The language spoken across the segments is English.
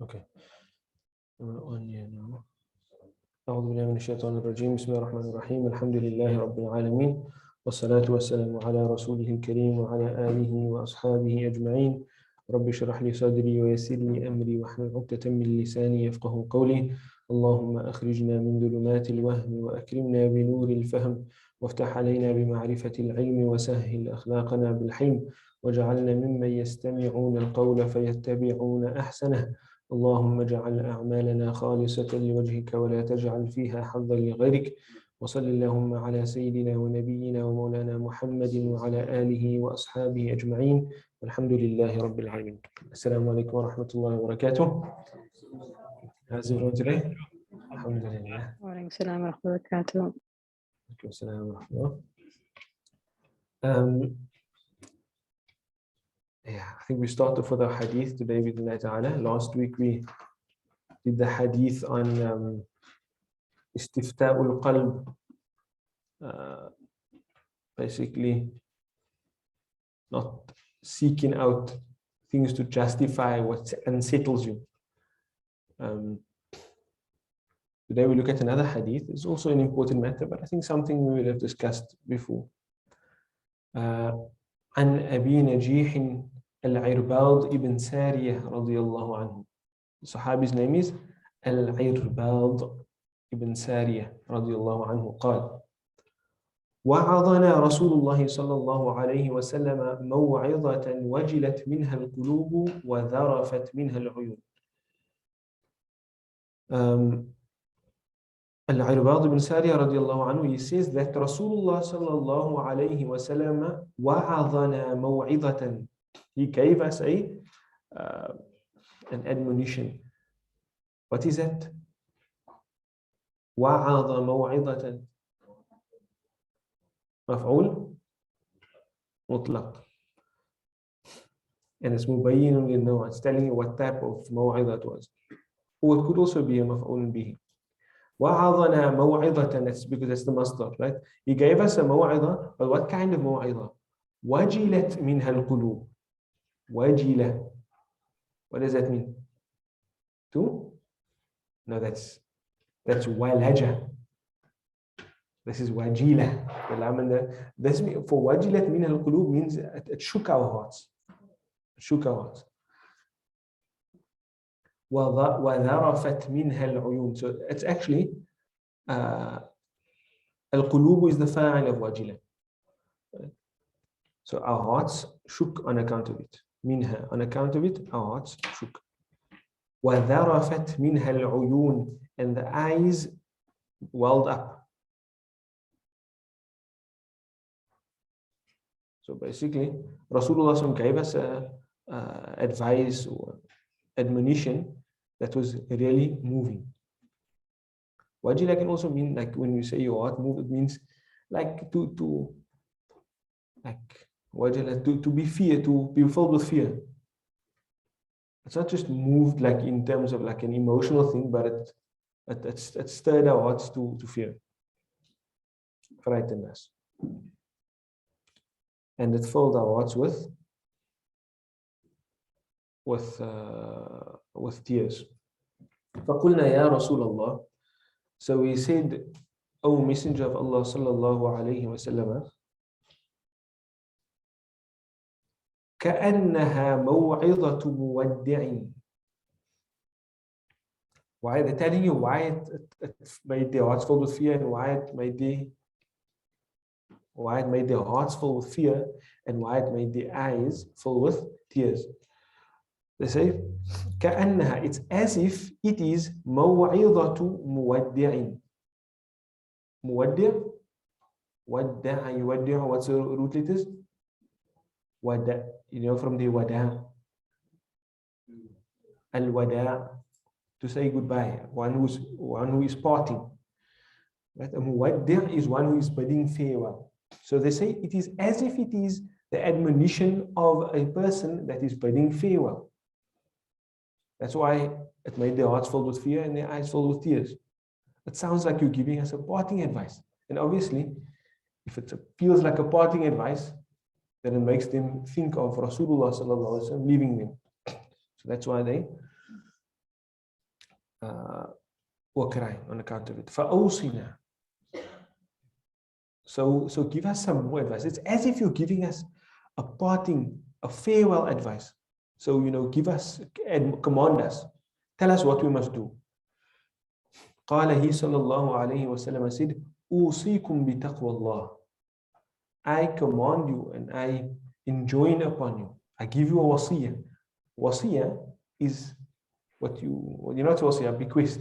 Okay. On here now. أعوذ بالله من الشيطان الرجيم بسم الله الرحمن الرحيم الحمد لله رب العالمين والصلاة والسلام على رسوله الكريم وعلى آله وأصحابه أجمعين رب اشرح لي صدري ويسر لي أمري واحلل عقدة من لساني يفقه قولي اللهم أخرجنا من ظلمات الوهم وأكرمنا بنور الفهم وافتح علينا بمعرفة العلم وسهل أخلاقنا بالحلم واجعلنا ممن يستمعون القول فيتبعون أحسنه اللهم اجعل أعمالنا خالصة لوجهك ولا تجعل فيها حظا لغيرك وصل اللهم على سيدنا ونبينا ومولانا محمد وعلى آله وأصحابه أجمعين والحمد لله رب العالمين. السلام عليكم ورحمة الله وبركاته. How's everyone today? Alhamdulillah. وعليكم السلام ورحمة الله وبركاته. Assalamu alaikum. I think we started for the hadith today with Allah Ta'ala. Last week we did the hadith on istifta'ul qalb. Basically not seeking out things to justify what unsettles you. Today we look at another hadith. It's also an important matter, but I think something we would have discussed before. عن أبي نجيح العرباض ibn Sariyah رضي الله عنه. The Sahabi's name is العرباض ibn Sariyah رضي الله عنه قال وعظنا رسول الله صلى الله عليه وسلم موعظة وجلت منها القلوب وذرفت منها العيون. Al-Irbad ibn Sariyah radiallahu anhu, he says that Rasulullah sallallahu alayhi wa sallam wa'adhana maw'idatan. He gave us an admonition. What is that? Wa'adha maw'idatan. Maf'ul mutlaq. And it's mubayyinun lil-naw'. It's telling you what type of maw'idah it was. Or it could also be a maf'ul bihi. وَعَظَنَا مَوْعِظَةً, that's because that's the masdar, right? He gave us a maw'idah, but what kind of maw'idah? وَجِلَتْ مِنْهَا الْقُلُوبِ. وَجِلَ. What does that mean? To? No, that's walaja. This is wajila. This for wajilat min al-qulub means it shook our hearts. It shook our hearts. وَذَرَفَتْ مِنْهَا الْعُيُونِ. So it's actually al-qulub is the fa'il of wajila. So our hearts shook on account of it. Minha, on account of it, our hearts shook. وَذَرَفَتْ مِنْهَا الْعُيُونِ. And the eyes welled up. So basically, Rasulullah gave us advice or admonition that was really moving. Wajila can also mean, like when you say your heart move, it means like to be fear, to be filled with fear. It's not just moved like in terms of like an emotional thing, but it stirred our hearts to fear, frightened us, and it filled our hearts with tears. فَقُلْنَا يَا رَسُولَ اللَّهِ. So we said, O Messenger of Allah sallallahu alayhi wa sallam, كَأَنَّهَا مَوْعِظَةُ مُوَدِّعٍ. Why? They're telling you why it made their hearts filled with fear, and why it made their hearts full with fear, and why it made their eyes full with tears. They say, كأنها, it's as if it is موعظة مودع. مودع, ودع, يودع, what's the root letters? Wada, from the wada. Al-wada, to say goodbye, one who is parting. Right? A muwaddi' is one who is bidding farewell. So they say it is as if it is the admonition of a person that is bidding farewell. That's why it made their hearts filled with fear and their eyes filled with tears. It sounds like you're giving us a parting advice. And obviously, if it feels like a parting advice, that it makes them think of Rasulullah sallallahu alaihi wasallam leaving them. So that's why they were crying on account of it. فَأَوْصِنَا. So give us some more advice. It's as if you're giving us a parting, a farewell advice. So, give us and command us. Tell us what we must do. قال he sallallahu alayhi wa sallam said, أوصيكم بتقوى الله. I command you and I enjoin upon you. I give you a wasiyah. Wasiyah is what not wasiyah, bequest.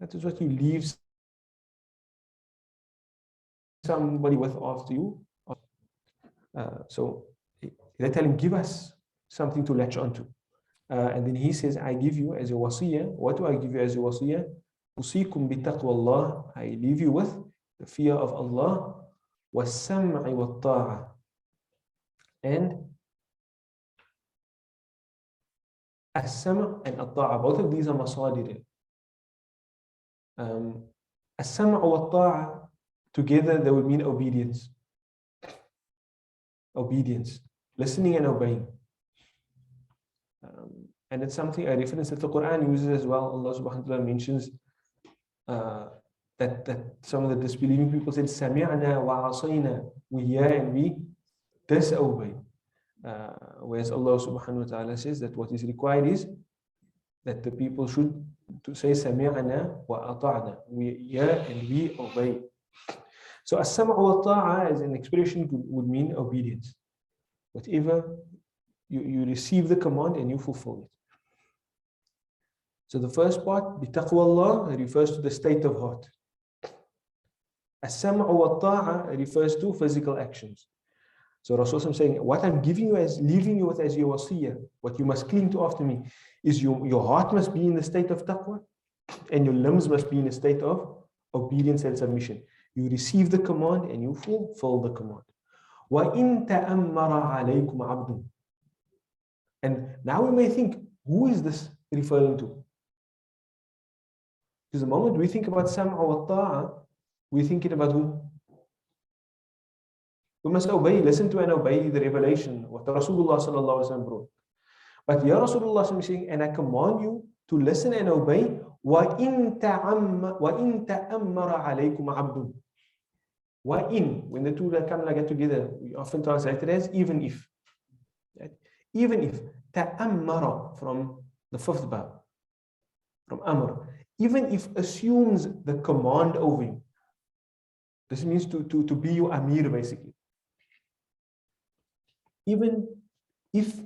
That is what you leave somebody with after you. So they tell him, give us something to latch onto. And then he says, I give you as a wasiyah. What do I give you as a wasiyah? أوصيكم بتقوى الله. I leave you with the fear of Allah. والسمع والطاعة. And as-sam' and at-ta'a, both of these are masadir. As-sam' wa-ta'a, together they would mean obedience. Obedience, listening and obeying. And it's something, a reference that the Quran uses as well. Allah subhanahu wa ta'ala mentions that some of the disbelieving people said, Sami'na wa asayna, we hear and we disobey. Whereas Allah subhanahu wa ta'ala says that what is required is that the people should to say Sami'na wa ata'na, we hear and we obey. So as-sam'u wa ta'a as an expression would mean obedience. Whatever you receive the command and you fulfill it. So the first part, bitaqwa Allah, refers to the state of heart. As-sam'u wa ta'a refers to physical actions. So Rasulullah saying, what I'm giving you as leaving you with as your wasiyah, what you must cling to after me, is your heart must be in the state of taqwa, and your limbs must be in a state of obedience and submission. You receive the command and you fulfill the command. وَإِن تَأَمَّرَ عَلَيْكُمْ عَبْدٌ. And now we may think, who is this referring to? Because the moment we think about sam'a wa ta'a, we're thinking about who? We must obey, listen to and obey the revelation, what Rasulullah sallallahu alaihi wasallam brought. But here Rasulullah is saying, and I command you to listen and obey, وَإِن تَأَمَّرَ عَلَيْكُمْ عَبْدٌ. وَإِن, when the two come like that together, we often translate it as even if. Right? Even if, ta'ammara from the fifth bab, from amr, even if assumes the command over you. This means to be your amir basically. Even if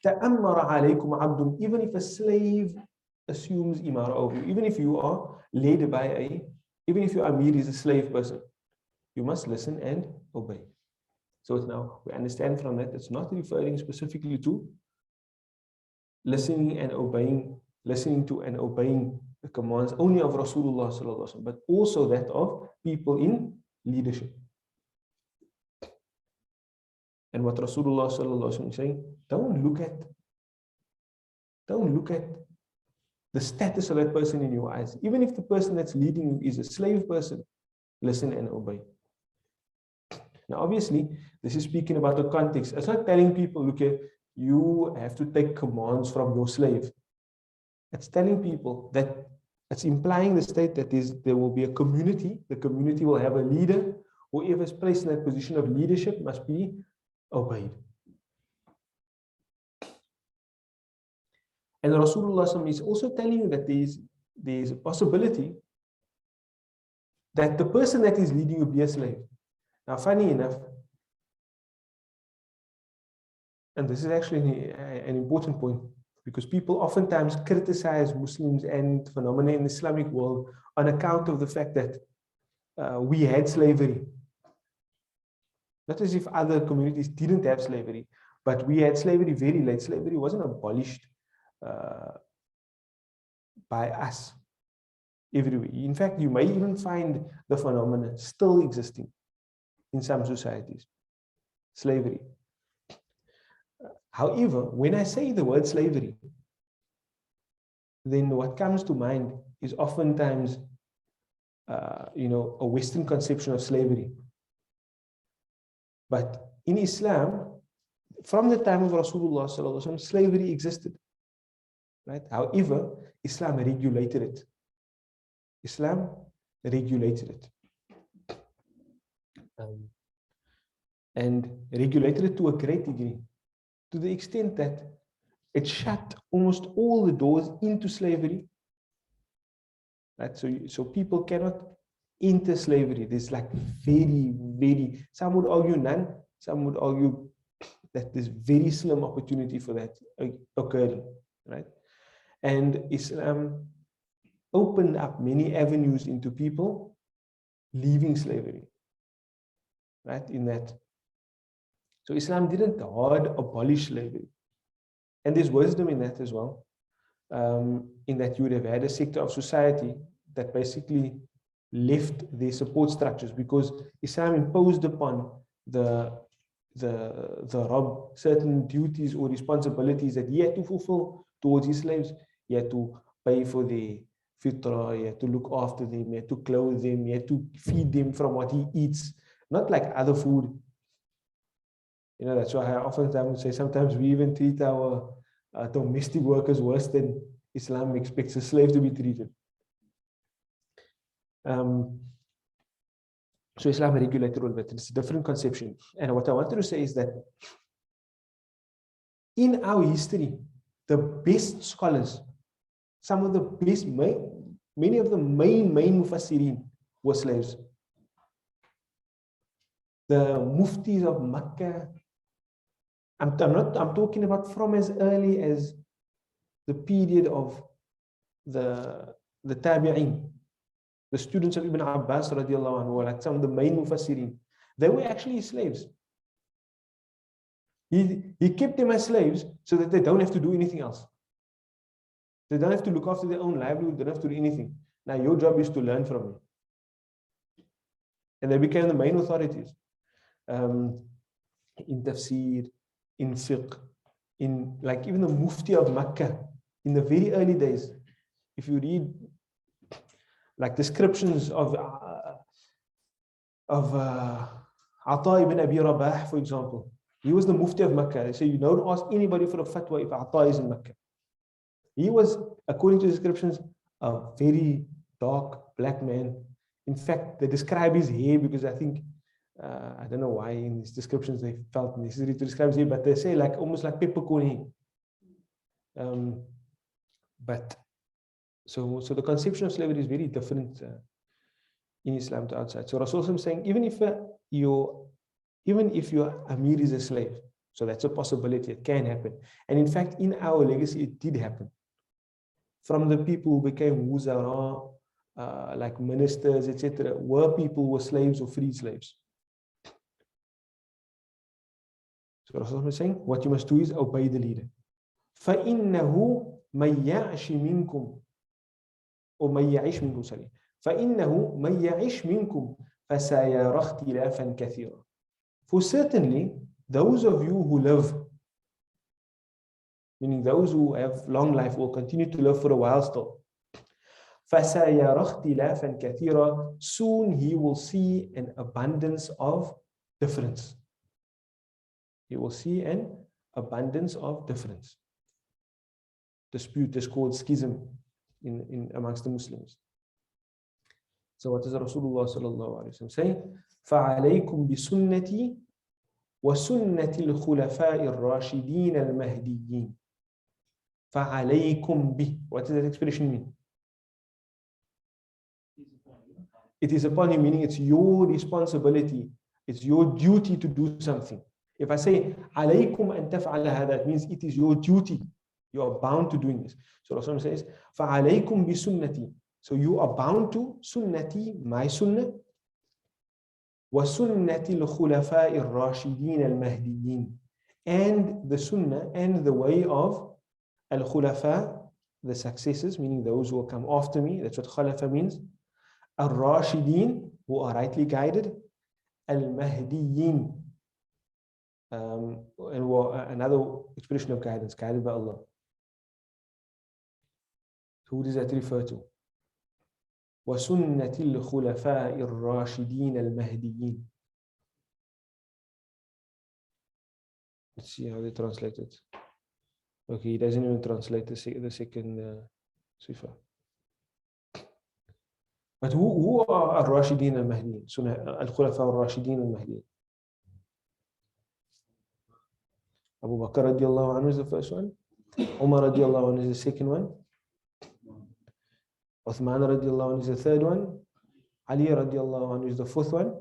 ta'ammara alaykum abdun, even if a slave assumes imara over you, even if you are led by even if your amir is a slave person, you must listen and obey. So now we understand from that it's not referring specifically to listening to and obeying the commands only of Rasulullah sallallahu alaihi wasallam, but also that of people in leadership. And what Rasulullah sallallahu alaihi wasallam is saying, don't look at the status of that person in your eyes. Even if the person that's leading you is a slave person, listen and obey. Now, obviously, this is speaking about the context. It's not telling people, look, you have to take commands from your slave. It's telling people that it's implying the state that there will be a community. The community will have a leader. Whoever is placed in that position of leadership must be obeyed. And Rasulullah is also telling you that there is a possibility that the person that is leading you be a slave. Now, funny enough, and this is actually an important point, because people oftentimes criticize Muslims and phenomena in the Islamic world on account of the fact that we had slavery. Not as if other communities didn't have slavery, but we had slavery very late. Slavery wasn't abolished by us everywhere. In fact, you may even find the phenomena still existing in some societies. Slavery. However, when I say the word slavery, then what comes to mind is oftentimes, a Western conception of slavery. But in Islam, from the time of Rasulullah sallallahu alaihi wasallam, slavery existed. Right? However, Islam regulated it. Islam regulated it. And regulated it to a great degree, to the extent that it shut almost all the doors into slavery. Right? So people cannot enter slavery. There's like very, some would argue none, some would argue that there's very slim opportunity for that occurring. Right? And Islam opened up many avenues into people leaving slavery. Right? In that. So Islam didn't hard abolish slavery. And there's wisdom in that as well. In that you would have had a sector of society that basically left their support structures because Islam imposed upon the Rabb certain duties or responsibilities that he had to fulfill towards his slaves. He had to pay for their fitra, he had to look after them, he had to clothe them, he had to feed them from what he eats, not like other food. You know, that's why I often say sometimes we even treat our domestic workers worse than Islam expects a slave to be treated. So Islam regulated all of it. It's a different conception. And what I wanted to say is that in our history, the best scholars, some of the best, many of the main mufassirin were slaves. The muftis of Makkah, I'm talking about from as early as the period of the Tabi'in, the students of Ibn Abbas radiallahu anhu, like some of the main mufassirin, they were actually slaves. He kept them as slaves so that they don't have to do anything else. They don't have to look after their own livelihood, they don't have to do anything. Now your job is to learn from me. And they became the main authorities in tafsir, in fiqh, in like even the mufti of Makkah in the very early days. If you read like descriptions of Ata ibn Abi Rabah, for example, he was the mufti of Makkah. They say you don't ask anybody for a fatwa if Ata is in Makkah. He was, according to descriptions, a very dark black man. In fact, they describe his hair because I think I don't know why in these descriptions they felt necessary to describe his hair, but they say like almost like peppercorn hair. But so the conception of slavery is very different in Islam to outside. So Rasulullah is saying even if your Amir is a slave, so that's a possibility, it can happen. And in fact, in our legacy, it did happen. From the people who became wuzara, like ministers, etc., were slaves or free slaves. So Rasulullah is saying, what you must do is obey the leader. فَإِنَّهُ مَنْ يَعْشِ مِنْكُمْ or مَنْ يَعِشْ مِنْكُمْ, sorry. فَإِنَّهُ مَنْ يَعِشْ مِنْكُمْ فَسَيَرَى اخْتِلَافًا كَثِيرًا. For certainly, those of you who live, meaning those who have long life, will continue to live for a while still. فَسَيَرَى اخْتِلَافًا كَثِيرًا. Soon he will see an abundance of difference. He will see an abundance of difference. Dispute is called schism in amongst the Muslims. So what does Rasulullah sallallahu alaihi wasallam say? فَعَلَيْكُمْ بِسُنَّتِي وَسُنَّةِ الْخُلَفَاءِ الرَّاشِدِينَ الْمَهْدِيِّينَ. فَعَلَيْكُمْ بِهِ. What does that expression mean? It is upon you, meaning it's your responsibility, it's your duty to do something. If I say عليكم أن تفعل هذا, that means it is your duty. You are bound to doing this. So Rasulullah says, فَعَلَيْكُمْ بِسُنَّتِي. So you are bound to sunnati, my sunnah, وَسُنَّةِ الْخُلَفَاءِ الرَّاشِدِينَ الْمَهْدِيِّينَ, and the sunnah and the way of al-khulafa, the successors, meaning those who will come after me. That's what khulafa means. Ar-Rashidin, who are rightly guided. Al-Mahdiyin, and another expression of guidance, guided by Allah. Who does that refer to? وَسُنَّةِ الْخُلَفَاءِ الرَّاشِدِينَ الْمَهْدِيِّينَ. Let's see how they translate it. Okay, he doesn't even translate the second sifa. But who are al-Rashidin al-Mahdiin? Sunnah al-Khulafa al-Rashidin al-Mahdiin. Abu Bakr radiallahu anhu is the first one. Umar radiallahu anhu is the second one. Uthman radiallahu anhu is the third one. Ali radiallahu anhu is the fourth one.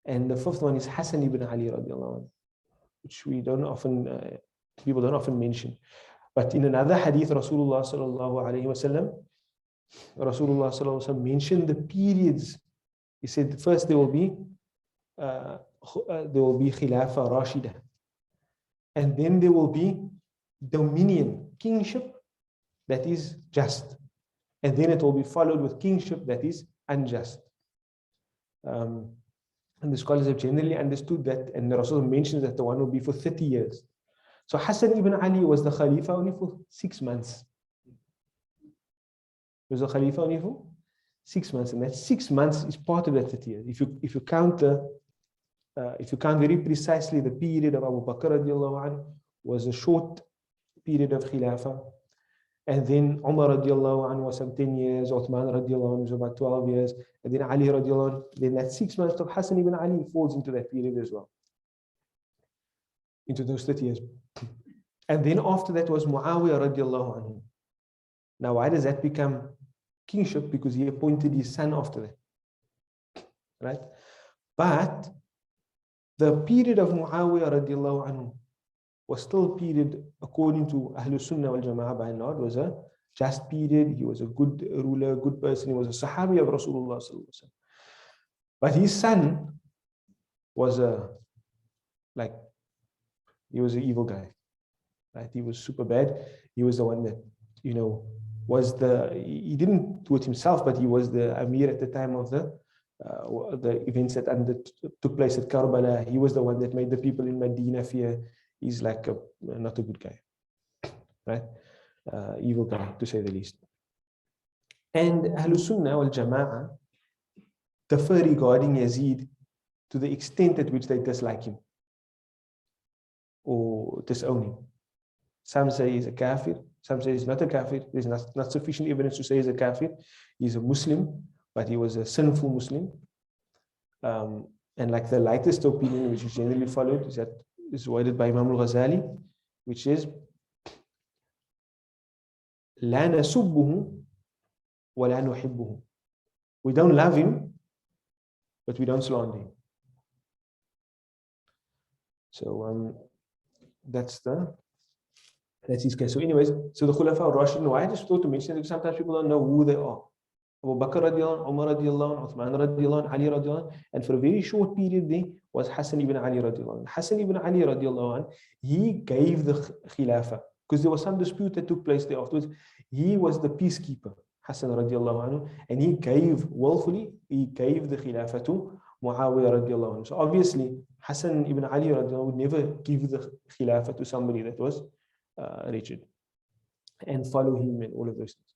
And the fifth one is Hassan ibn Ali radiallahu anhu, which people don't often mention. But in another hadith, Rasulullah sallallahu alayhi wasallam mentioned the periods. He said first there will be Khilafa Rashida, and then there will be dominion, kingship that is just, and then it will be followed with kingship that is unjust. And the scholars have generally understood that, and the Rasul mentions that the one will be for 30 years. So Hassan ibn Ali was the Khalifa only for 6 months. He was the Khalifa only for 6 months, and that 6 months is part of that 30 years. If you count very precisely, the period of Abu Bakr radiallahu anhu was a short period of Khilafah, and then Umar radiallahu anhu was some 10 years, Uthman radiallahu anhu was about 12 years, and then Ali radiallahu anhu, then that 6 months of Hassan ibn Ali falls into that period as well, into those 30 years. And then after that was Muawiyah radiallahu anhu. Now why does that become kingship? Because he appointed his son after that, right? But the period of Muawiyah radiallahu anhu was still a period, according to Ahlul Sunnah wal Jama'ah by and large, was a just period. He was a good ruler, good person. He was a Sahabi of Rasulullah sallallahu alaihi wasallam. But his son was he was an evil guy, right? He was super bad. He was the one that, he didn't do it himself, but he was the Amir at the time of the events that took place at Karbala. He was the one that made the people in Medina fear. He's like not a good guy, right? Evil guy, to say the least. And Ahlul Sunnah wal Jama'ah differ regarding Yazid to the extent at which they dislike him or disown him. Some say he's a kafir, some say he's not a kafir. There's not sufficient evidence to say he's a kafir. He's a Muslim, but he was a sinful Muslim. And like the lightest opinion, which is generally followed, is worded by Imam al-Ghazali, which is لا نسبه ولا نحبه. We don't love him, but we don't slander him. So that's his case. So anyways, so the Khulafa al-Rashidin, why I just thought to mention it, because sometimes people don't know who they are. Abu Bakr radiallahu anhu, Umar radiallahu anhu, Uthman radiallahu anhu, Ali radiallahu anhu, and for a very short period there was Hassan ibn Ali radiallahu anhu. Hassan ibn Ali radiallahu anhu, he gave the Khilafah, because there was some dispute that took place there afterwards. He was the peacekeeper, Hassan radiallahu anhu, and he gave the Khilafah to Muawiyah radiallahu anhu. So obviously, Hassan ibn Ali radiallahu anhu would never give the Khilafah to somebody that was wretched and follow him and all of those things.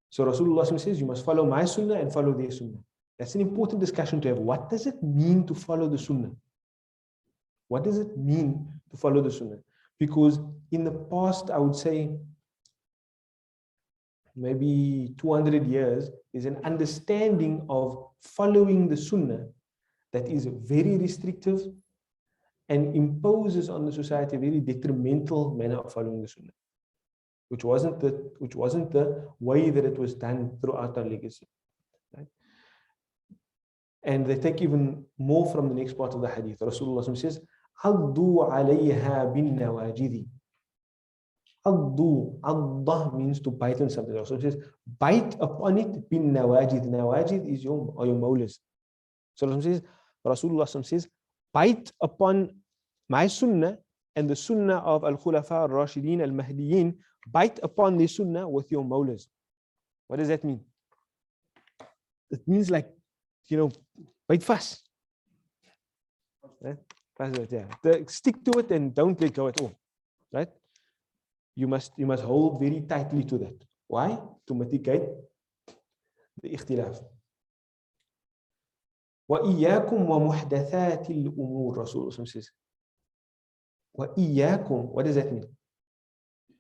So Rasulullah says, you must follow my sunnah and follow their sunnah. That's an important discussion to have. What does it mean to follow the sunnah? What does it mean to follow the sunnah? Because in the past, I would say, maybe 200 years, is an understanding of following the sunnah that is very restrictive and imposes on the society a very detrimental manner of following the sunnah, which wasn't the way that it was done throughout our legacy. Right? And they take even more from the next part of the hadith. Rasulullah says, "Addu alayha bin nawajidi." Adda means to bite on something. Rasulullah says, bite upon it bin nawajid. Nawajid is your molars. So Rasulullah says, bite upon my sunnah and the sunnah of al-Khulafa al-Rashidin al-Mahdiyin. Bite upon the sunnah with your molars. What does that mean? It means like, bite fast. Right? Stick to it and don't let go at all. Right? You must hold very tightly to that. Why? To mitigate the ikhtilaf. وَإِيَّاكُمْ وَمُحْدَثَاتِ الْأُمُورِ, Rasulullah says. وَإِيَّاكُمْ, what does that mean?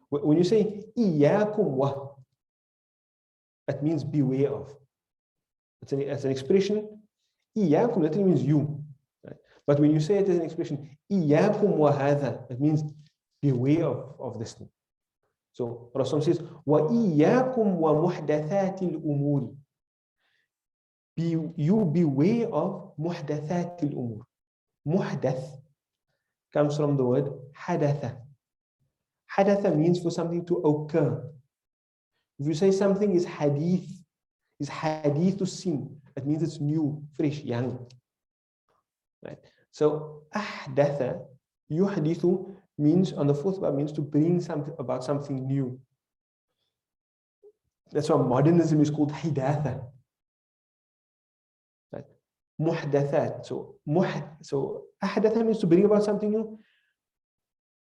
When you say إِيَّاكُمْ wa, that means beware of. It's an expression. إِيَّاكُمْ literally means you. Right? But when you say it as an expression, إِيَّاكُمْ وَهَذَا, it means beware of this thing. So Rasul says, وَإِيَّاكُمْ وَمُحْدَثَاتِ الْأُمُورِ. You beware of muhdathat al-umur. Muhdath comes from the word hadatha. Hadatha means for something to occur. If you say something is hadith to sin, it means it's new, fresh, young. Right? So ahdatha, yuhdithu means on the fourth bar means to bring something about something new. That's why modernism is called hidatha. Right? Muhdathat. So ahdatha means to bring about something new.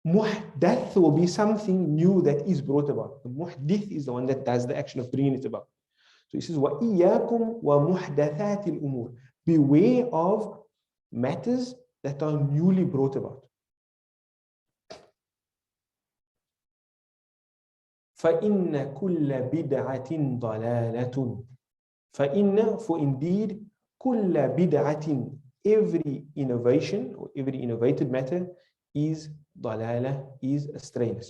Muhdath will be something new that is brought about. The muhdith is the one that does the action of bringing it about. So he says, وَإِيَّاكُمْ وَمُحْدَثَاتِ الْأُمُورِ. Beware of matters that are newly brought about. فَإِنَّ كُلَّ بِدْعَةٍ ضَلَالَةٌ. فَإِنَّ, for indeed, كُلَّ بِدْعَةٍ, every innovation or every innovated matter is ضَلَالَة, is astrayness.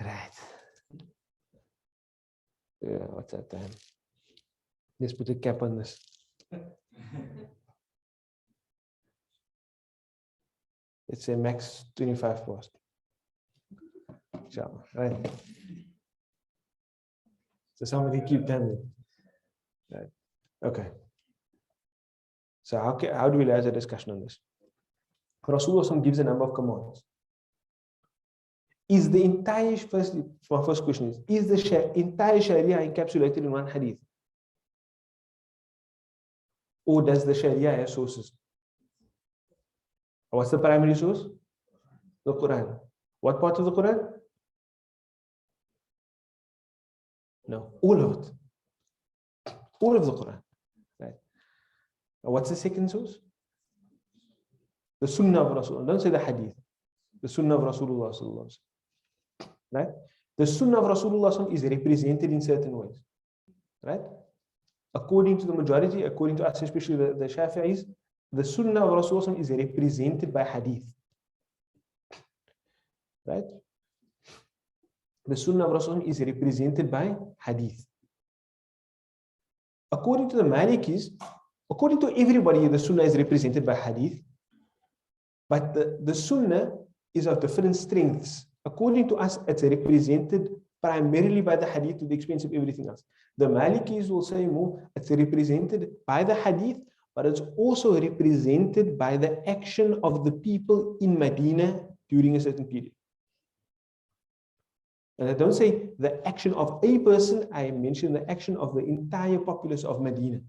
Right. Yeah, what's that time? Let's put a cap on this. It's a max 25 past. Inshallah, right? So somebody keep telling. Right. Okay. So how do we have a discussion on this? Rasulullah gives a number of commands. Is the entire, my first question is the entire Sharia encapsulated in one hadith? Or does the Sharia have sources? What's the primary source? The Quran. What part of the Quran? No, all of it. All of the Quran. Right. What's the second source? The Sunnah of Rasulullah. Don't say the hadith. The Sunnah of Rasulullah. Right? The Sunnah of Rasulullah is represented in certain ways. Right? According to the majority, according to us, especially the Shafi'is, the Sunnah of Rasulullah is represented by hadith. Right? The Sunnah of Rasulullah is represented by hadith. According to the Malikis, according to everybody, the Sunnah is represented by hadith. But the Sunnah is of different strengths. According to us, it's represented primarily by the hadith to the expense of everything else. The Malikis will say more, it's represented by the hadith, but it's also represented by the action of the people in Medina during a certain period. And I don't say the action of a person, I mention the action of the entire populace of Medina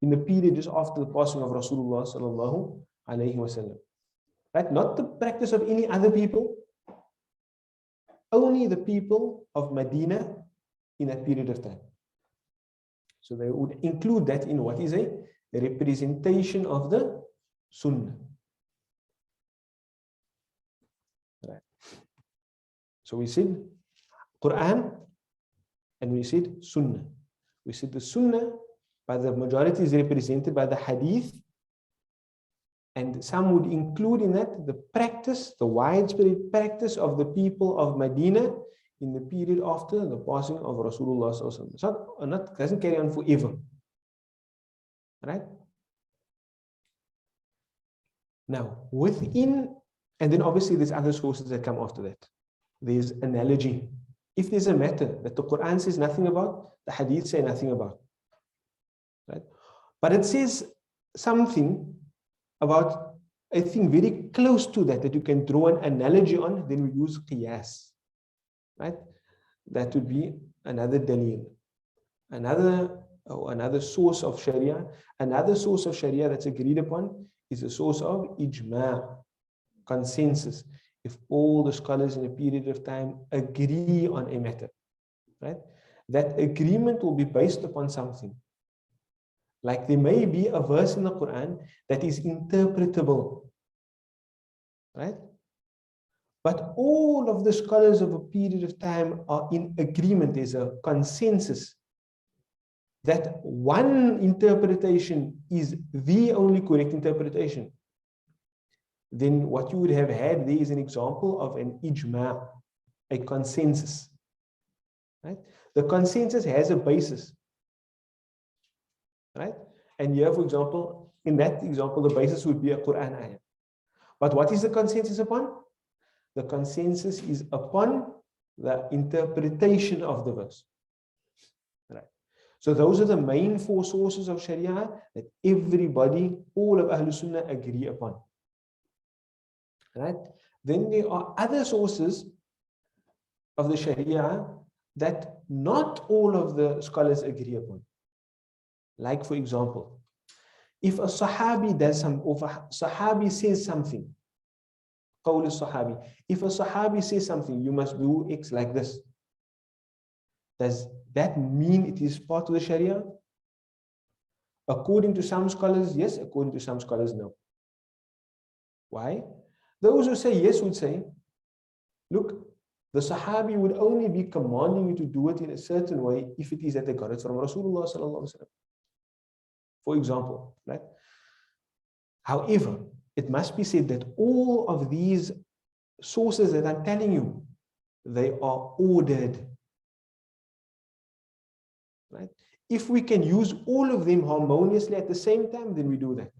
in the period just after the passing of Rasulullah sallallahu alayhi wasallam. Right? Not the practice of any other people, only the people of Medina in that period of time. So they would include that in what is a representation of the Sunnah. Right. So we said Quran and we said Sunnah. We said the Sunnah by the majority is represented by the Hadith, and some would include in that the practice, the widespread practice of the people of Medina in the period after the passing of Rasulullah. It doesn't carry on forever. Right? Now, within, and then obviously there's other sources that come after that. There's analogy. If there's a matter that the Quran says nothing about, the Hadith say nothing about. Right? But it says something about a thing very close to that you can draw an analogy on, then we use qiyas. Right? That would be another dalil. Another source of Sharia. Another source of Sharia that's agreed upon is a source of ijma', consensus. If all the scholars in a period of time agree on a matter, right? that agreement will be based upon something. Like there may be a verse in the Quran that is interpretable, right? But all of the scholars of a period of time are in agreement. There's a consensus that one interpretation is the only correct interpretation. Then what you would have had there is an example of an ijma, a consensus, right? The consensus has a basis, right? And here, for example, in that example, the basis would be a Quran ayah. But what is the consensus upon? The consensus is upon the interpretation of the verse, right? So those are the main four sources of Sharia that everybody, all of Ahlul Sunnah agree upon, right? Then there are other sources of the Sharia that not all of the scholars agree upon. Like, for example, if a Sahabi does some, or a Sahabi says something, qawl al-Sahabi, if a Sahabi says something, you must do X like this. Does that mean it is part of the Sharia? According to some scholars, yes. According to some scholars, no. Why? Those who say yes would say, look, the Sahabi would only be commanding you to do it in a certain way if it is that they got it from Rasulullah sallallahu alaihi wasallam, for example, right? However, it must be said that all of these sources that I'm telling you, they are ordered, right? If we can use all of them harmoniously at the same time, then we do that.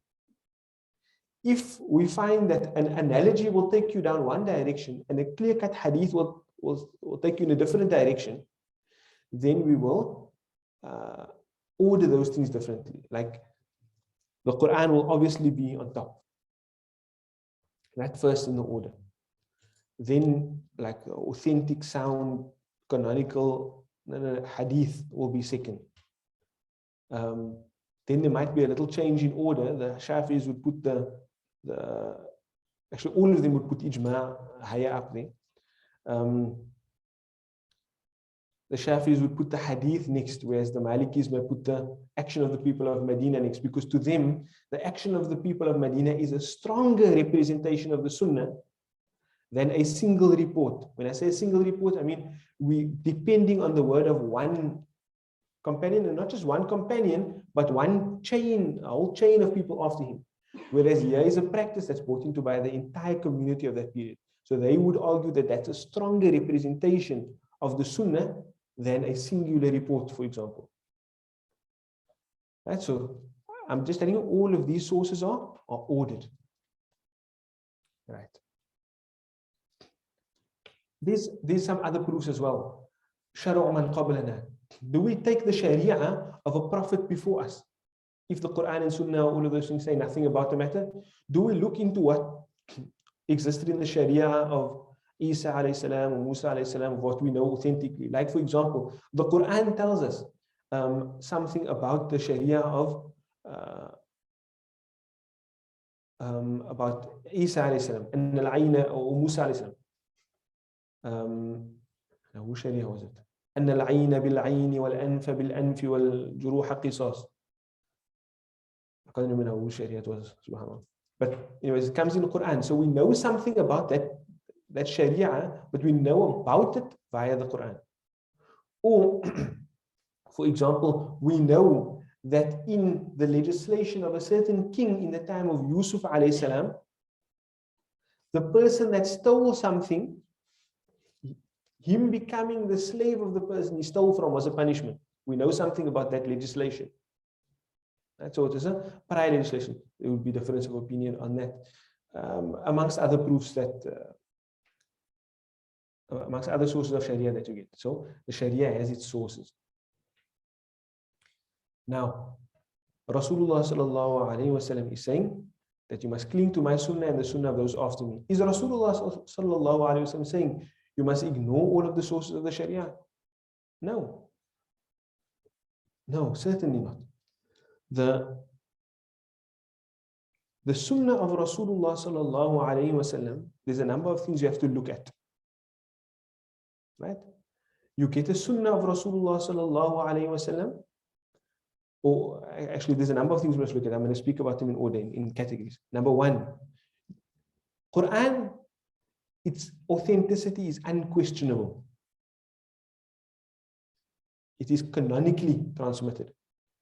If we find that an analogy will take you down one direction and a clear-cut hadith will take you in a different direction, then we will order those things differently. Like the Quran will obviously be on top, right? First in the order. Then like authentic, sound, canonical hadith will be second. Then there might be a little change in order. The Shafis would put actually all of them would put ijma higher up there. The Shafis would put the hadith next, whereas the Malikis may put the action of the people of Medina next, because to them, the action of the people of Medina is a stronger representation of the Sunnah than a single report. When I say a single report, I mean we depending on the word of one companion, and not just one companion, but one chain, a whole chain of people after him. Whereas here is a practice that's brought into by the entire community of that period. So they would argue that that's a stronger representation of the Sunnah than a singular report, for example. Right? So I'm just telling you, all of these sources are ordered. Right. There's some other proofs as well. Shara'u man qablana. Do we take the Sharia of a prophet before us? If the Quran and Sunnah, all of those things say nothing about the matter, do we look into what existed in the Sharia of Isa alayhi salam or Musa alayhi salam, what we know authentically? Like, for example, the Quran tells us something about the Sharia of about Isa alayhi salam and al-ayna or Musa alayhi salam. Whose Sharia was it? أن العين بالعين والأنف بالأنف والجروح قصاص. I can't remember whose Sharia it was, subhanAllah. But anyways, it comes in the Quran. So we know something about that Sharia, but we know about it via the Quran. Or, for example, we know that in the legislation of a certain king in the time of Yusuf alayhi salam, the person that stole something, him becoming the slave of the person he stole from was a punishment. We know something about that legislation. Right? So it is a prior legislation. There would be difference of opinion on that. Amongst other proofs that, amongst other sources of Sharia that you get. So the Sharia has its sources. Now, Rasulullah sallallahu alayhi wasallam is saying that you must cling to my sunnah and the sunnah of those after me. Is Rasulullah sallallahu alayhi wasallam saying you must ignore all of the sources of the Sharia? No. No, certainly not. The sunnah of Rasulullah sallallahu alayhi wasallam, there's a number of things you have to look at. Right? you get a sunnah of Rasulullah sallallahu alayhi wasallam. Or actually, there's a number of things we must look at. I'm going to speak about them in order, in categories. Number one, Quran, its authenticity is unquestionable. It is canonically transmitted.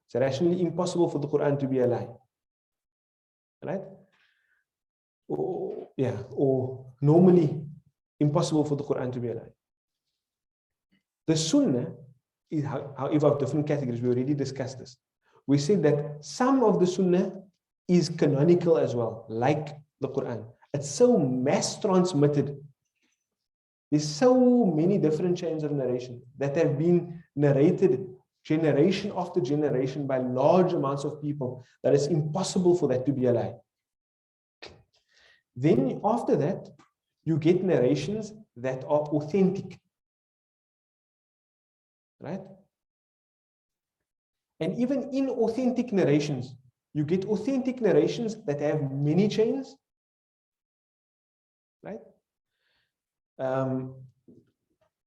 It's rationally impossible for the Quran to be a lie. Right? Or normally impossible for the Quran to be a lie. The Sunnah is, however, of different categories. We already discussed this. We said that some of the Sunnah is canonical as well, like the Quran. It's so mass transmitted. There's so many different chains of narration that have been narrated generation after generation by large amounts of people that it's impossible for that to be a lie. Then after that, you get narrations that are authentic. Right? And even in authentic narrations, you get authentic narrations that have many chains. Right?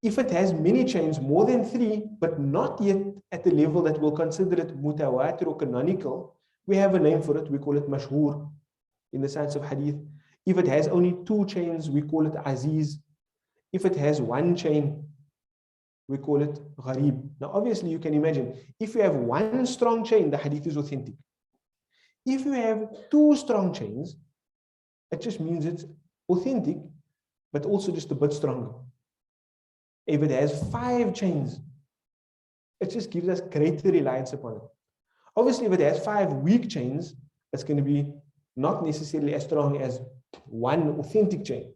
If it has many chains, more than 3, but not yet at the level that we'll consider it mutawatir or canonical, we have a name for it. We call it mashhur in the science of hadith. If it has only 2 chains, we call it aziz. If it has 1 chain, we call it gharib. Now, obviously, you can imagine, if you have 1 strong chain, the hadith is authentic. If you have 2 strong chains, it just means it's authentic, but also just a bit stronger. If it has 5 chains, it just gives us greater reliance upon it. Obviously, if it has 5 weak chains, it's going to be not necessarily as strong as 1 authentic chain.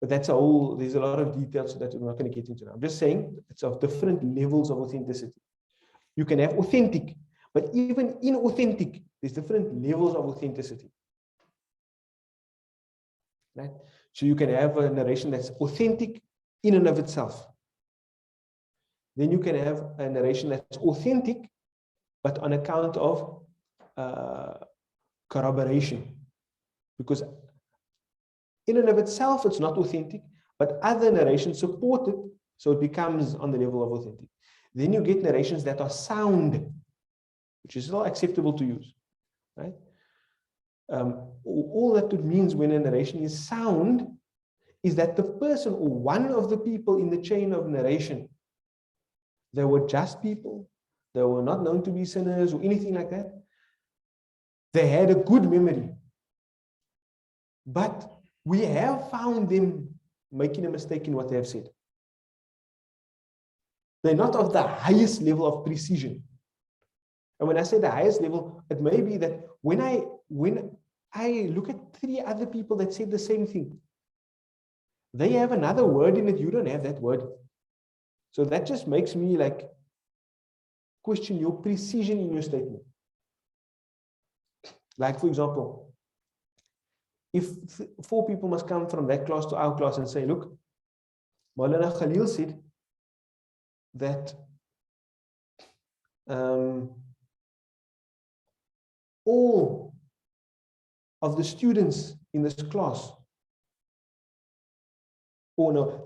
But that's there's a lot of details that we're not going to get into now. I'm just saying it's of different levels of authenticity. You can have authentic, but even inauthentic, there's different levels of authenticity. Right? So you can have a narration that's authentic in and of itself. Then you can have a narration that's authentic, but on account of corroboration. Because in and of itself, it's not authentic, but other narrations support it, so it becomes on the level of authentic. Then you get narrations that are sound, which is still acceptable to use. Right? All that it means when a narration is sound is that the person or one of the people in the chain of narration, they were just people, they were not known to be sinners or anything like that. They had a good memory. But we have found them making a mistake in what they have said. They're not of the highest level of precision. And when I say the highest level, it may be that when I look at 3 other people that said the same thing, they have another word in it, you don't have that word. So that just makes me like question your precision in your statement. Like, for example, if 4 people must come from that class to our class and say, look, Maulana Khalil said that all of the students in this class, oh no,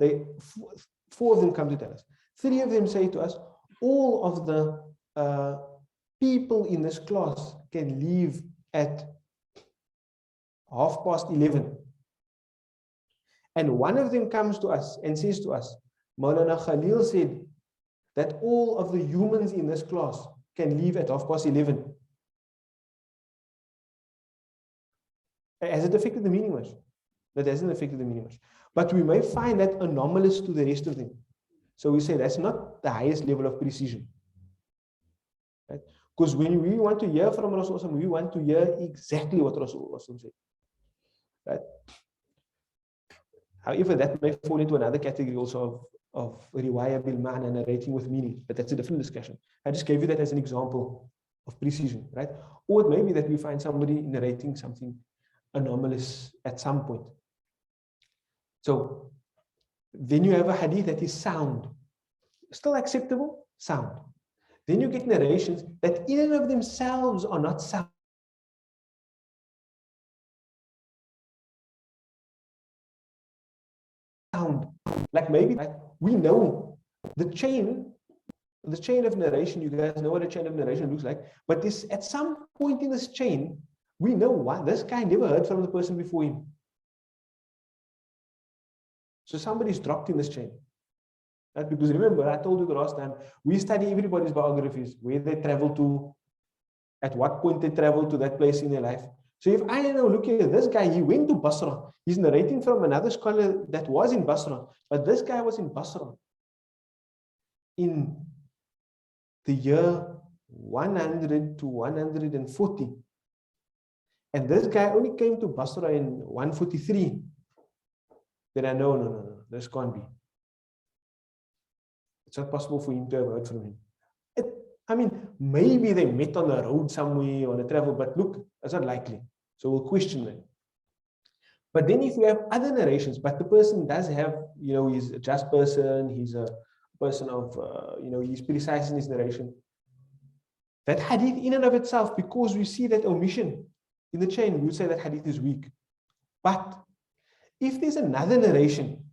4 of them come to tell us. 3 of them say to us, all of the people in this class can leave at 11:30. And one of them comes to us and says to us, Maulana Khalil said that all of the humans in this class can leave at 11:30. Has it affected the meaning much? That hasn't affected the meaning much. But we may find that anomalous to the rest of them. So we say that's not the highest level of precision. Right? Because when we want to hear from Rasulullah, we want to hear exactly what Rasulullah said. Right? However, that may fall into another category also of riwayah bil ma'na, narrating with meaning, but that's a different discussion. I just gave you that as an example of precision, right? Or it may be that we find somebody narrating something anomalous at some point. So then you have a hadith that is sound, still acceptable, sound. Then you get narrations that in and of themselves are not sound. Like maybe we know the chain of narration, you guys know what a chain of narration looks like, but this, at some point in this chain, we know what this guy never heard from the person before him. So somebody's dropped in this chain. Right? Because remember, I told you the last time, we study everybody's biographies, where they travel to, at what point they travel to that place in their life. So if I know, look here, this guy, he went to Basra. He's narrating from another scholar that was in Basra, but this guy was in Basra in the year 100 to 140. And this guy only came to Basra in 143. Then I know, no, this can't be. It's not possible for him to have heard from him. I mean, maybe they met on the road somewhere on a travel, but look, that's not likely. So we'll question that. But then if we have other narrations, but the person does have, he's a just person, he's a person of, he's precise in his narration. That hadith in and of itself, because we see that omission in the chain, we would say that hadith is weak. But if there's another narration,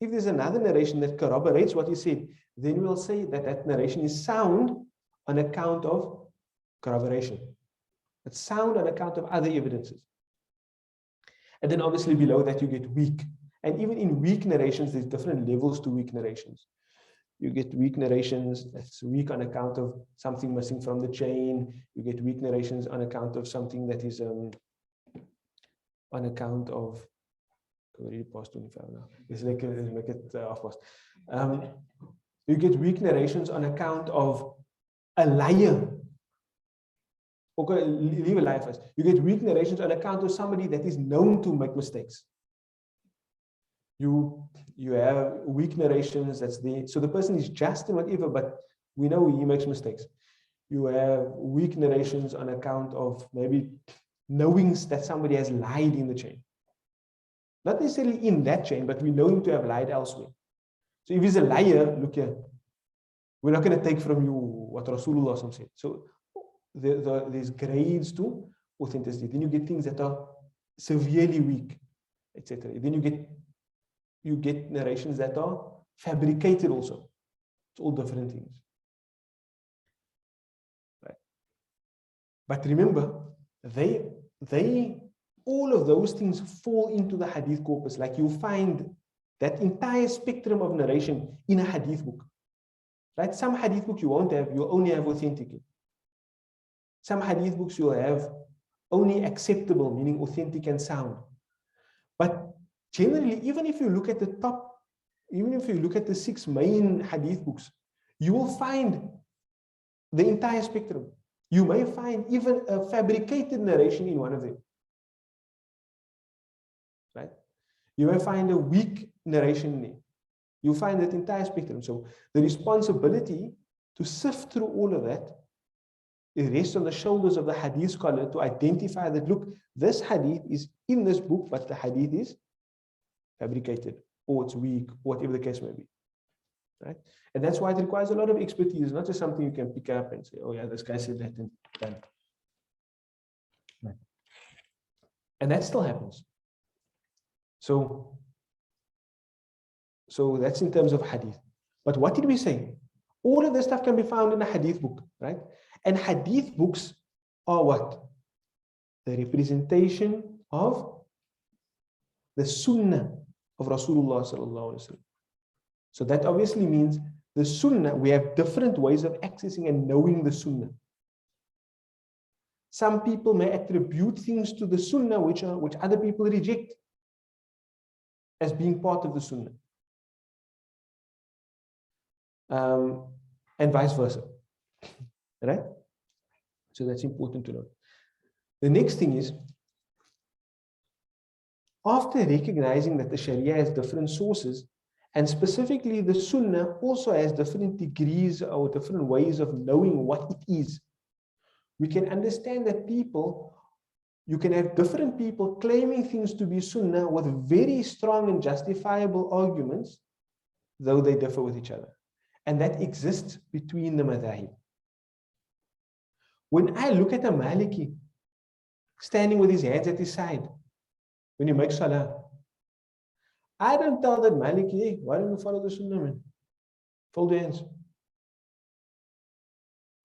that corroborates what he said, then we'll say that that narration is sound on account of corroboration. It's sound on account of other evidences. And then obviously below that you get weak. And even in weak narrations, there's different levels to weak narrations. You get weak narrations that's weak on account of something missing from the chain. You get weak narrations on account of something that is on account of, already past 25 now. Let's make it off past. You get weak narrations on account of a liar. Okay, leave a lie first. You get weak narrations on account of somebody that is known to make mistakes. You have weak narrations that's there. So the person is just and whatever, but we know he makes mistakes. You have weak narrations on account of maybe knowing that somebody has lied in the chain. Not necessarily in that chain, but we know him to have lied elsewhere. So if he's a liar, look here, we're not going to take from you what Rasulullah said. So there's grades to authenticity. Then you get things that are severely weak, etc. Then you get narrations that are fabricated also. It's all different things. Right? But remember, all of those things fall into the hadith corpus. Like you find that entire spectrum of narration in a hadith book. Right? Some hadith books you won't have, you'll only have authentic. Some hadith books you'll have only acceptable, meaning authentic and sound. But generally, even if you look at the 6 main hadith books, you will find the entire spectrum. You may find even a fabricated narration in one of them. Right? You may find a weak narration in there. You find that entire spectrum. So the responsibility to sift through all of that, it rests on the shoulders of the hadith scholar to identify that, look, this hadith is in this book, but the hadith is fabricated, or it's weak, or whatever the case may be. Right? And that's why it requires a lot of expertise, not just something you can pick up and say, oh yeah, this guy said that and done. Right. And that still happens. So that's in terms of hadith. But what did we say? All of this stuff can be found in a hadith book, right? And hadith books are what? The representation of the sunnah of Rasulullah sallallahu alaihi wasallam. So that obviously means the sunnah, we have different ways of accessing and knowing the sunnah. Some people may attribute things to the sunnah which other people reject as being part of the sunnah. And vice versa. Right? So that's important to note. The next thing is, after recognizing that the Sharia has different sources, and specifically the Sunnah also has different degrees or different ways of knowing what it is, we can understand that you can have different people claiming things to be Sunnah with very strong and justifiable arguments, though they differ with each other. And that exists between the madhahib. When I look at a Maliki standing with his hands at his side, when he makes salah, I don't tell that Maliki, hey, why don't you follow the Sunnah, man? Fold your hands.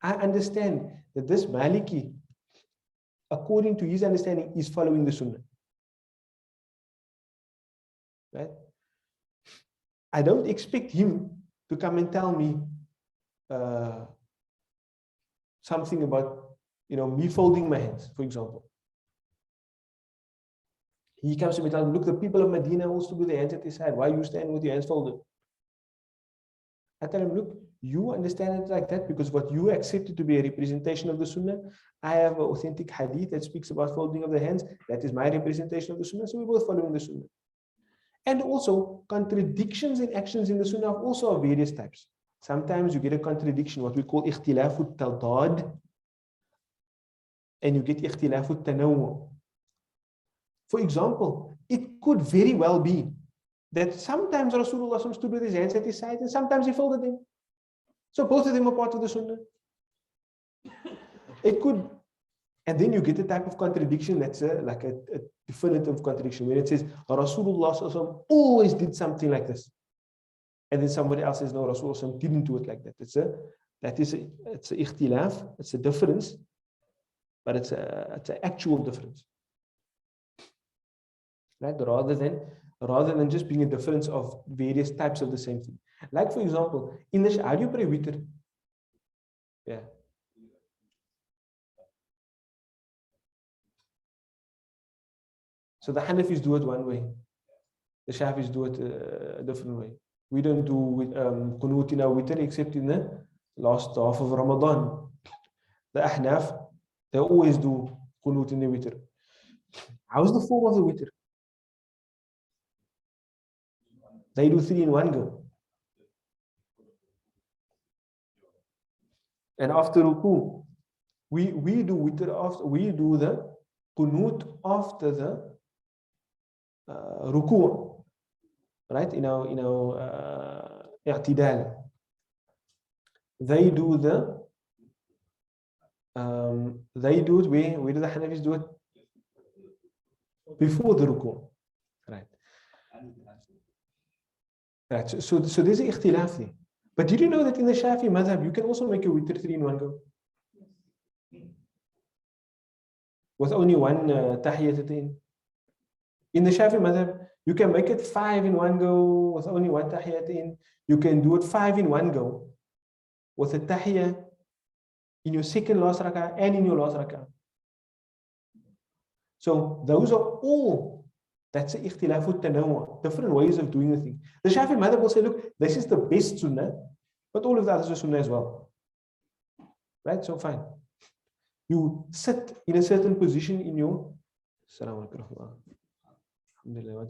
I understand that this Maliki, according to his understanding, is following the Sunnah. Right? I don't expect him to come and tell me something about, me folding my hands, for example. He comes to me and tells me, look, the people of Medina also do their hands at their side. Why are you standing with your hands folded? I tell him, look, you understand it like that because what you accepted to be a representation of the Sunnah, I have an authentic hadith that speaks about folding of the hands. That is my representation of the Sunnah. So we're both following the Sunnah. And also, contradictions in actions in the Sunnah are also of various types. Sometimes you get a contradiction, what we call ikhtilafut tadad, and you get ikhtilafut tanawwu. For example, it could very well be that sometimes Rasulullah stood with his hands at his side and sometimes he folded them. So both of them are part of the Sunnah. It could, and then you get a type of contradiction that's like a definitive contradiction, where it says Rasulullah always did something like this. And then somebody else says, no, Rasulullah didn't do it like that. It's a ikhtilaf, it's a difference, but it's an actual difference. Right? Rather than just being a difference of various types of the same thing. Like, for example, in the how do you pray witr? Yeah. So the Hanafis do it one way. The Shafis do it a different way. We don't do qunut in our witr except in the last half of Ramadan. The Ahnaf, they always do qunut in the witr. How's the form of the witr? They do 3 in one go. And after ruku, we do witr after, we do the qunut after the ruku, right? In our i'tidal. They do it where do the Hanafis do it? Before the ruku, right? Right. So there's an ikhtilaf there. But did you know that in the Shafi madhab, you can also make a witr 3 in one go? With only one tahiyyat at the end. In the Shafi madhab, you can make it 5 in one go with only one tahiyyat at the end. You can do it 5 in one go with a tahiyyah in your second last rak'ah and in your last rak'ah. So those are all, that's an ikhtilafut tanawwu, different ways of doing the thing. The Shafi madhab will say, look, this is the best sunnah, but all of the others are sunnah as well. Right? So fine. You sit in a certain position in your Assalamu alaikum. Alhamdulillah. Wa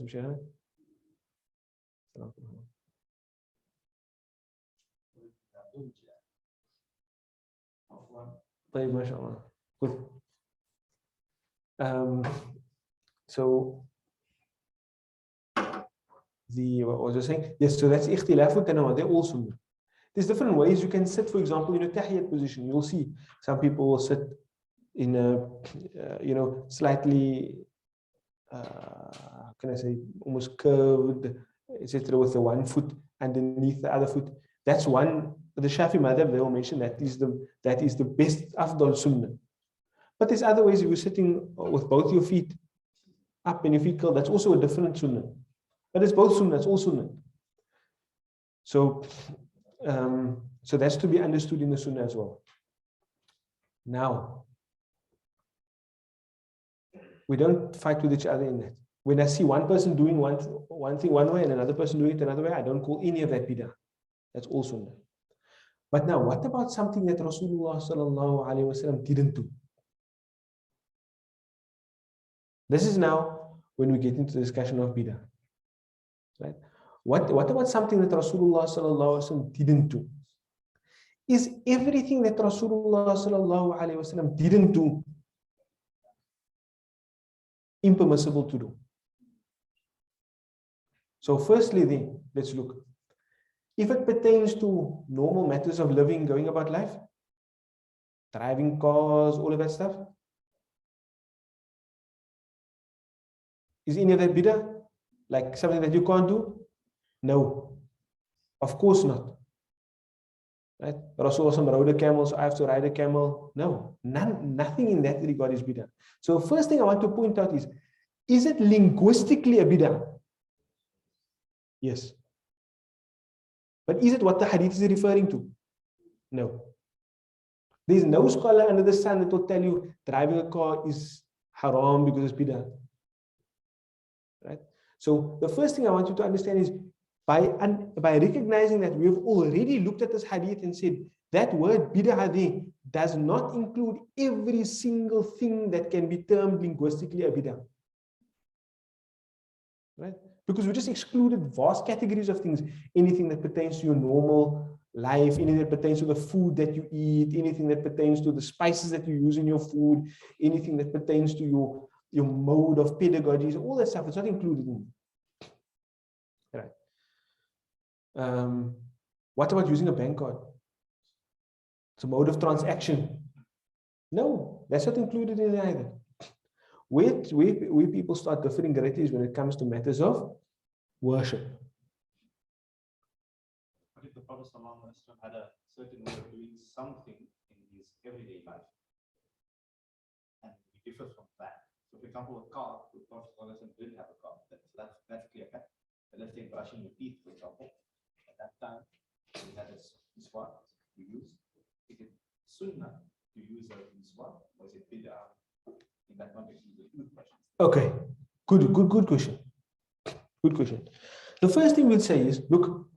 alaikum طيب ما شاء الله. Good. So what was I saying? Yes, so that's ikhtilafut tanawwu. They're all sunnah. There's different ways you can sit, for example, in a tahiyyat position. You'll see some people will sit in a, slightly, how can I say, almost curved, etc., with the one foot underneath the other foot. That's one. The Shafi madhab, they will mention that is the best afdal sunnah. But there's other ways. If you're sitting with both your feet up and your feet curled, that's also a different sunnah. But it's both sunnah, it's all sunnah. So that's to be understood in the sunnah as well. Now, we don't fight with each other in that. When I see one person doing one thing one way and another person doing it another way, I don't call any of that bid'ah. That's all sunnah. But now, what about something that Rasulullah sallallahu alaihi wasallam didn't do? This is now when we get into the discussion of bid'ah. Right? What about something that Rasulullah sallallahu alaihi wasallam didn't do? Is everything that Rasulullah sallallahu alaihi wasallam didn't do impermissible to do? So firstly then, let's look. If it pertains to normal matters of living, going about life, driving cars, all of that stuff, is any of that bid'ah? Like something that you can't do? No, of course not. Right? Rasulullah rode a camel, so I have to ride a camel. No, nothing in that regard is bid'ah. So first thing I want to point out is it linguistically a bid'ah? Yes. But is it what the hadith is referring to? No. There's no scholar under the sun that will tell you driving a car is haram because it's bid'ah. Right? So the first thing I want you to understand is by recognizing that we have already looked at this hadith and said that word bid'ah there does not include every single thing that can be termed linguistically a bid'ah. Right? Because we just excluded vast categories of things, anything that pertains to your normal life, anything that pertains to the food that you eat, anything that pertains to the spices that you use in your food, anything that pertains to your mode of pedagogy, all that stuff, it's not included in it. Right. What about using a bank card? It's a mode of transaction. No, that's not included in it either. Where people start differing greatly is when it comes to matters of worship. But if the Prophet ﷺ had a certain way of doing something in his everyday life, and he differs from that. So, for example, a car, the Prophet ﷺ didn't have a car. That's clear cut. But let's say brushing your teeth, for example. At that time, he had a miswak to use. Is it sunnah to use a miswak, or is it bid'ah? In that context, use a toothbrush. Okay, good question. Good question. The first thing we'll say is, look,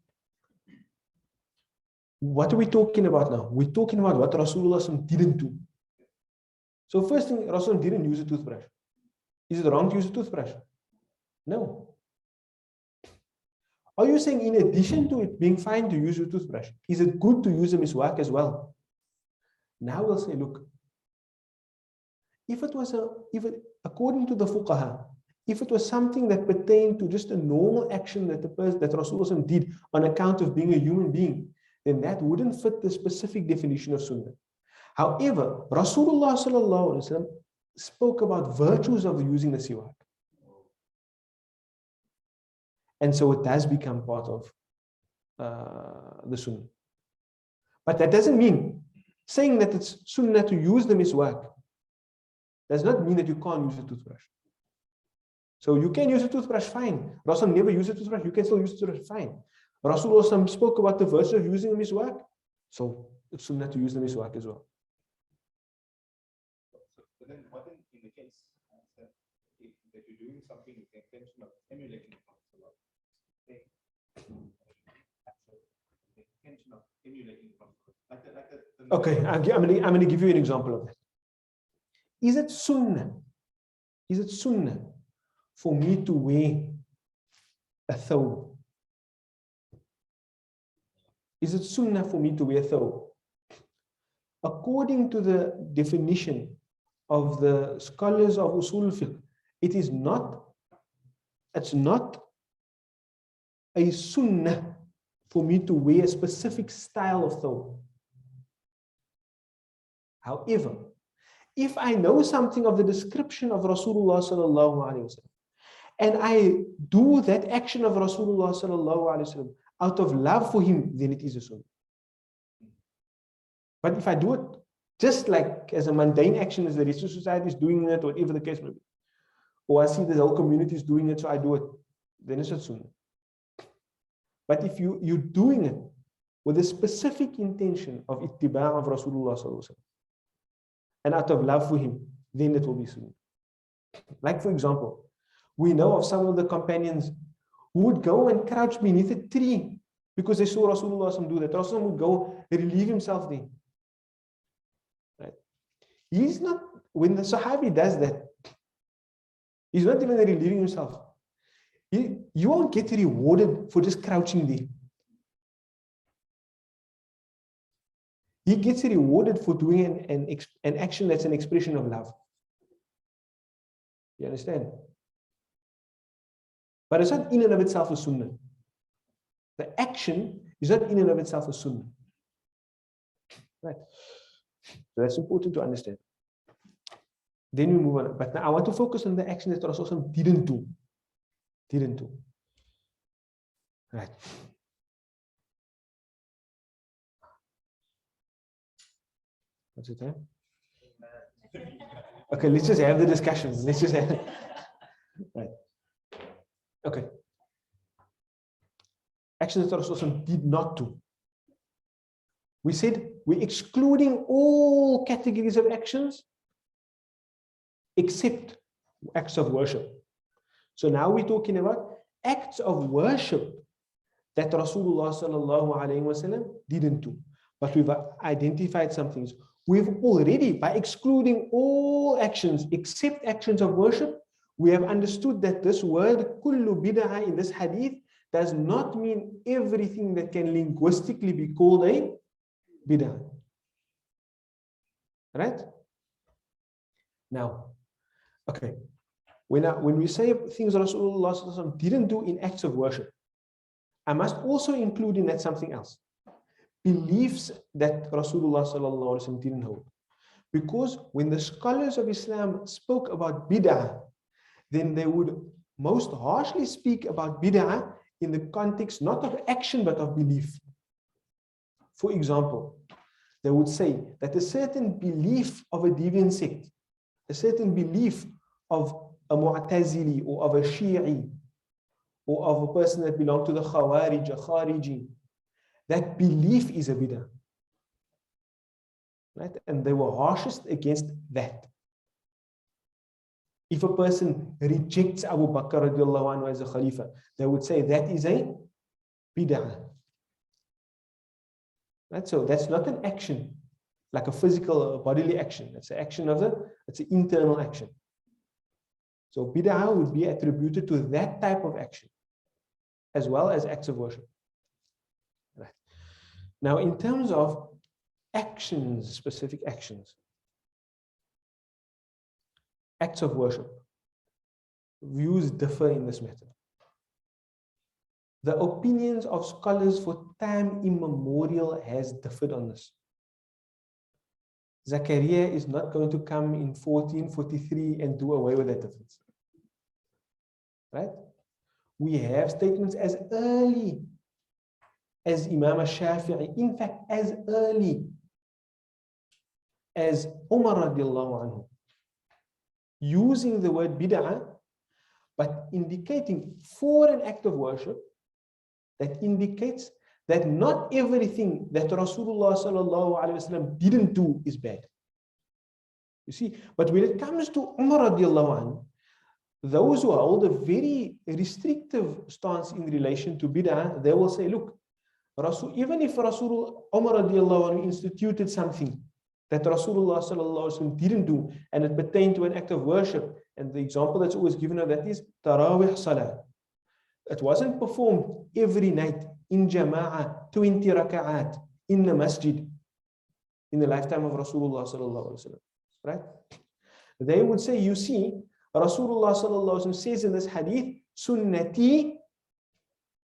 what are we talking about now? We're talking about what Rasulullah didn't do. So first thing, Rasulullah didn't use a toothbrush. Is it wrong to use a toothbrush? No. Are you saying in addition to it being fine to use a toothbrush, is it good to use a miswak as well? Now we'll say, look, according to the fuqaha, if it was something that pertained to just a normal action that Rasulullah did on account of being a human being, then that wouldn't fit the specific definition of sunnah. However, Rasulullah spoke about virtues of using the siwak. And so it does become part of the sunnah. But that doesn't mean saying that it's sunnah to use the miswak does not mean that you can't use a toothbrush. So you can use a toothbrush, fine. Rasul never used a toothbrush, you can still use a toothbrush, fine. Rasulullah spoke about the virtue of using a miswak, so it's sunnah to use the miswak as well. But then what in the case that you're doing something with the intention of emulating the Prophet, the intention of emulating the Prophet, Okay, I'm going to give you an example of that. Is it sunnah for me to wear a thawb? Is it sunnah for me to wear thawb? According to the definition of the scholars of usul fiqh, it's not a sunnah for me to wear a specific style of thawb. However, if I know something of the description of Rasulullah sallallahu alaihi wasallam, and I do that action of Rasulullah sallallahu alaihi wasallam out of love for him, then it is a sunnah. But if I do it just like as a mundane action, as the rest of society is doing it, or whatever the case may be, or I see the whole community is doing it, so I do it, then it's not sunnah. But if you're doing it with a specific intention of ittiba' of Rasulullah sallallahu alaihi wasallam, and out of love for him, then it will be sunnah. Like for example, we know of some of the companions who would go and crouch beneath a tree because they saw Rasulullah do that. Rasulullah would go relieve himself there. Right? He's not, when the Sahabi does that, he's not even relieving himself. You won't get rewarded for just crouching there. He gets rewarded for doing an action that's an expression of love. You understand? But it's not in and of itself a sunnah. The action is not in and of itself a sunnah. Right? So that's important to understand. Then we move on. But now I want to focus on the action that Rasulullah didn't do. Right. What's the time? Okay, let's just have the discussion. Let's just have right. Okay. Actions that Rasulullah did not do. We said we're excluding all categories of actions except acts of worship. So now we're talking about acts of worship that Rasulullah sallallahu alaihi wasallam didn't do. But we've identified some things. We've already, by excluding all actions except actions of worship, we have understood that this word kullu bid'ah in this hadith does not mean everything that can linguistically be called a bid'ah. Right? Now, okay. When we say things Rasulullah sallallahu alaihi wasallam didn't do in acts of worship, I must also include in that something else. Beliefs that Rasulullah sallallahu alaihi wasallam didn't hold. Because when the scholars of Islam spoke about bid'ah, then they would most harshly speak about bid'ah in the context not of action but of belief. For example, they would say that a certain belief of a deviant sect, a certain belief of a Mu'tazili or of a Shi'i or of a person that belonged to the Khawarij, a Khariji, that belief is a bid'ah. Right? And they were harshest against that. If a person rejects Abu Bakr radiallahu anhu as a Khalifa, they would say that is a bid'ah. Right? So that's not an action, like a physical or bodily action. It's an action it's an internal action. So bid'ah would be attributed to that type of action, as well as acts of worship. Right. Now, in terms of actions, specific actions, acts of worship, views differ in this matter. The opinions of scholars for time immemorial has differed on this. Zakariyya is not going to come in 1443 and do away with that difference. Right? We have statements as early as Imam al-Shafi'i, in fact, as early as Umar radiallahu anhu, using the word bid'ah, but indicating for an act of worship that indicates that not everything that Rasulullah sallallahu alaihi wasallam didn't do is bad. You see, but when it comes to Umar radiallahu anhu, those who hold a very restrictive stance in relation to bid'ah, they will say, look, even if Umar radiallahu anhu instituted something that Rasulullah sallallahu alaihi wasallam didn't do, and it pertained to an act of worship, and the example that's always given of that is Tarawih Salah. It wasn't performed every night in Jama'ah, 20 raka'at in the masjid in the lifetime of Rasulullah sallallahu alaihi wasallam. Right? They would say, you see, Rasulullah sallallahu alaihi wasallam says in this hadith, Sunnati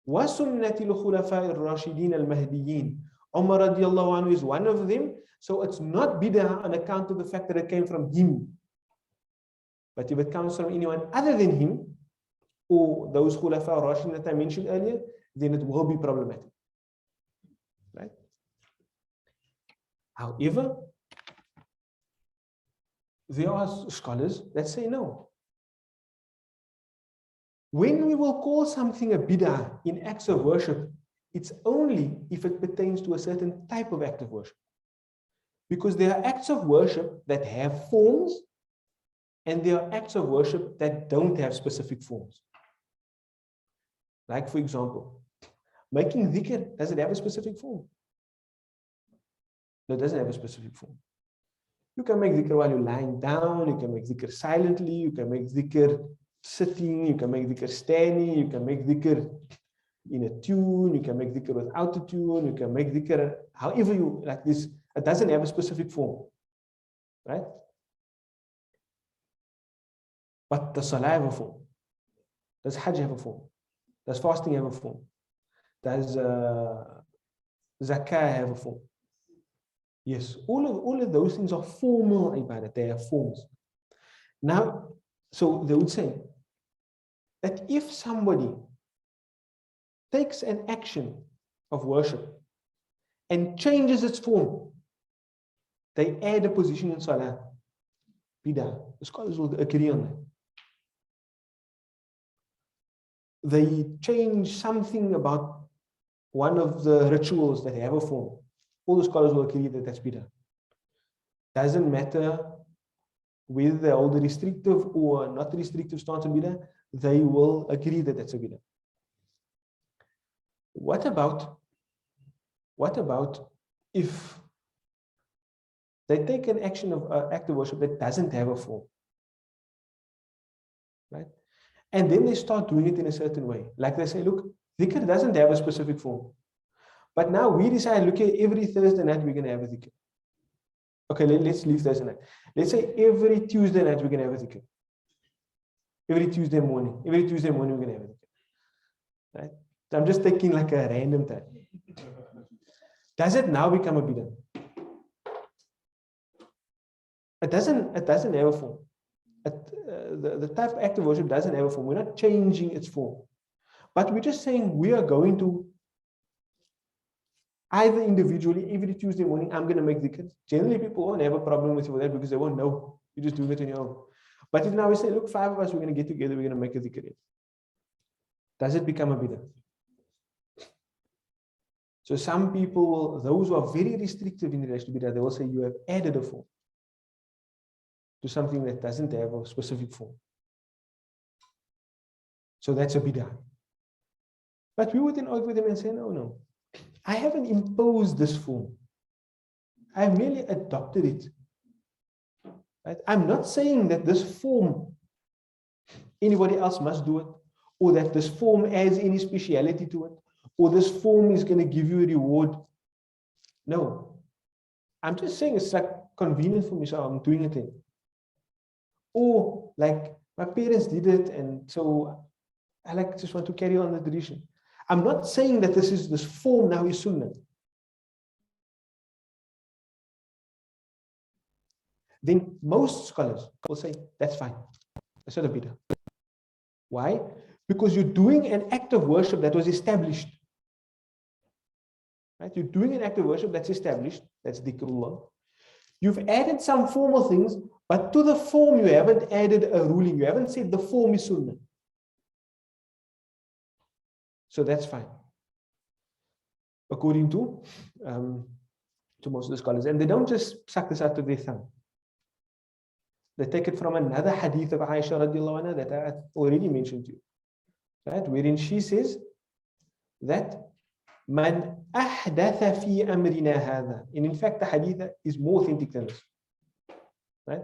wa sunnati al-khulafa al-rashidin al-mahdiyyin. Umar radiallahu anhu is one of them. So it's not bid'ah on account of the fact that it came from him. But if it comes from anyone other than him, or those khulafa al-rashidin that I mentioned earlier, then it will be problematic. Right? However, there are scholars that say no. When we will call something a bid'ah in acts of worship, it's only if it pertains to a certain type of act of worship. Because there are acts of worship that have forms, and there are acts of worship that don't have specific forms. Like, for example, making dhikr, does it have a specific form? No, it doesn't have a specific form. You can make dhikr while you're lying down, you can make dhikr silently, you can make dhikr sitting, you can make dhikr standing, you can make dhikr in a tune, you can make dhikr without a tune, you can make dhikr however you like this. It doesn't have a specific form, right? But does salah have a form? Does hajj have a form? Does fasting have a form? Does zakah have a form? Yes, all of those things are formal ibadah. They have forms. Now, so they would say that if somebody takes an action of worship and changes its form, they add a position in Salah, bid'ah. The scholars will agree on that. They change something about one of the rituals that have a form. All the scholars will agree that that's bid'ah. Doesn't matter whether they hold a restrictive or not restrictive stance on bid'ah, they will agree that that's a bid'ah. What about if they take an action of act of worship that doesn't have a form, right? And then they start doing it in a certain way. Like they say, look, dhikr doesn't have a specific form. But now we decide, look, every Thursday night we're going to have a dhikr. Okay, let's leave Thursday night. Let's say every Tuesday night we're going to have a dhikr. Every Tuesday morning we're going to have a dhikr. Right? So I'm just taking like a random time. Does it now become a bid'ah? It doesn't have a form. The type of act of worship doesn't have a form. We're not changing its form. But we're just saying we are going to either individually, every Tuesday morning, I'm going to make dhikr. Generally, people won't have a problem with that because they won't know. You just do it on your own. But if now we say, look, 5 of us, we're going to get together, we're going to make a dhikr. Does it become a bid'ah? So some people, those who are very restrictive in relation to bid'ah, they will say you have added a form to something that doesn't have a specific form. So that's a bid'ah. But we would then argue with them and say, no. I haven't imposed this form. I have merely adopted it. Right? I'm not saying that this form, anybody else must do it, or that this form adds any speciality to it, or this form is going to give you a reward. No. I'm just saying it's like convenient for me, so I'm doing it in. Or like my parents did it, and so I just want to carry on the tradition. I'm not saying that this form now is sunnah. Then most scholars will say that's fine. That's not a bid'ah. Why? Because you're doing an act of worship that was established. Right? You're doing an act of worship that's established. That's dhikrullah. You've added some formal things, but to the form you haven't added a ruling. You haven't said the form is sunnah. So that's fine. According to most of the scholars. And they don't just suck this out of their thumb. They take it from another hadith of Aisha radiallahu anha that I already mentioned to you. Right? Wherein she says that Man ahdatha fi amrina hadha. And in fact, the hadith is more authentic than this. Right?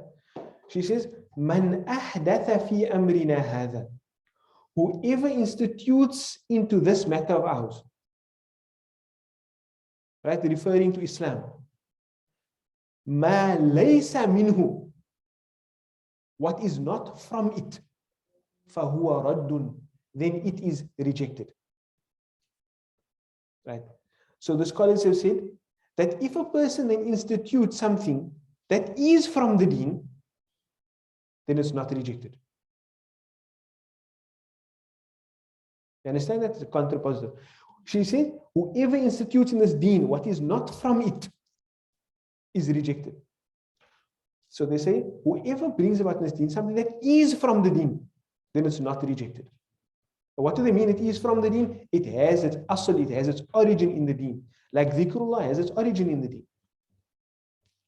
She says, Man ahdatha fi amrina hadha. Whoever institutes into this matter of ours. Right? Referring to Islam. Ma laysa minhu. What is not from it. Fahuwa raddun. Then it is rejected. Right? So the scholars have said that if a person then institutes something that is from the deen, then it's not rejected. You understand that? It's a contrapositive. She said, whoever institutes in this deen what is not from it is rejected. So they say, whoever brings about in this deen something that is from the deen, then it's not rejected. What do they mean it is from the deen? It has its asl, it has its origin in the deen. Like dhikrullah has its origin in the deen.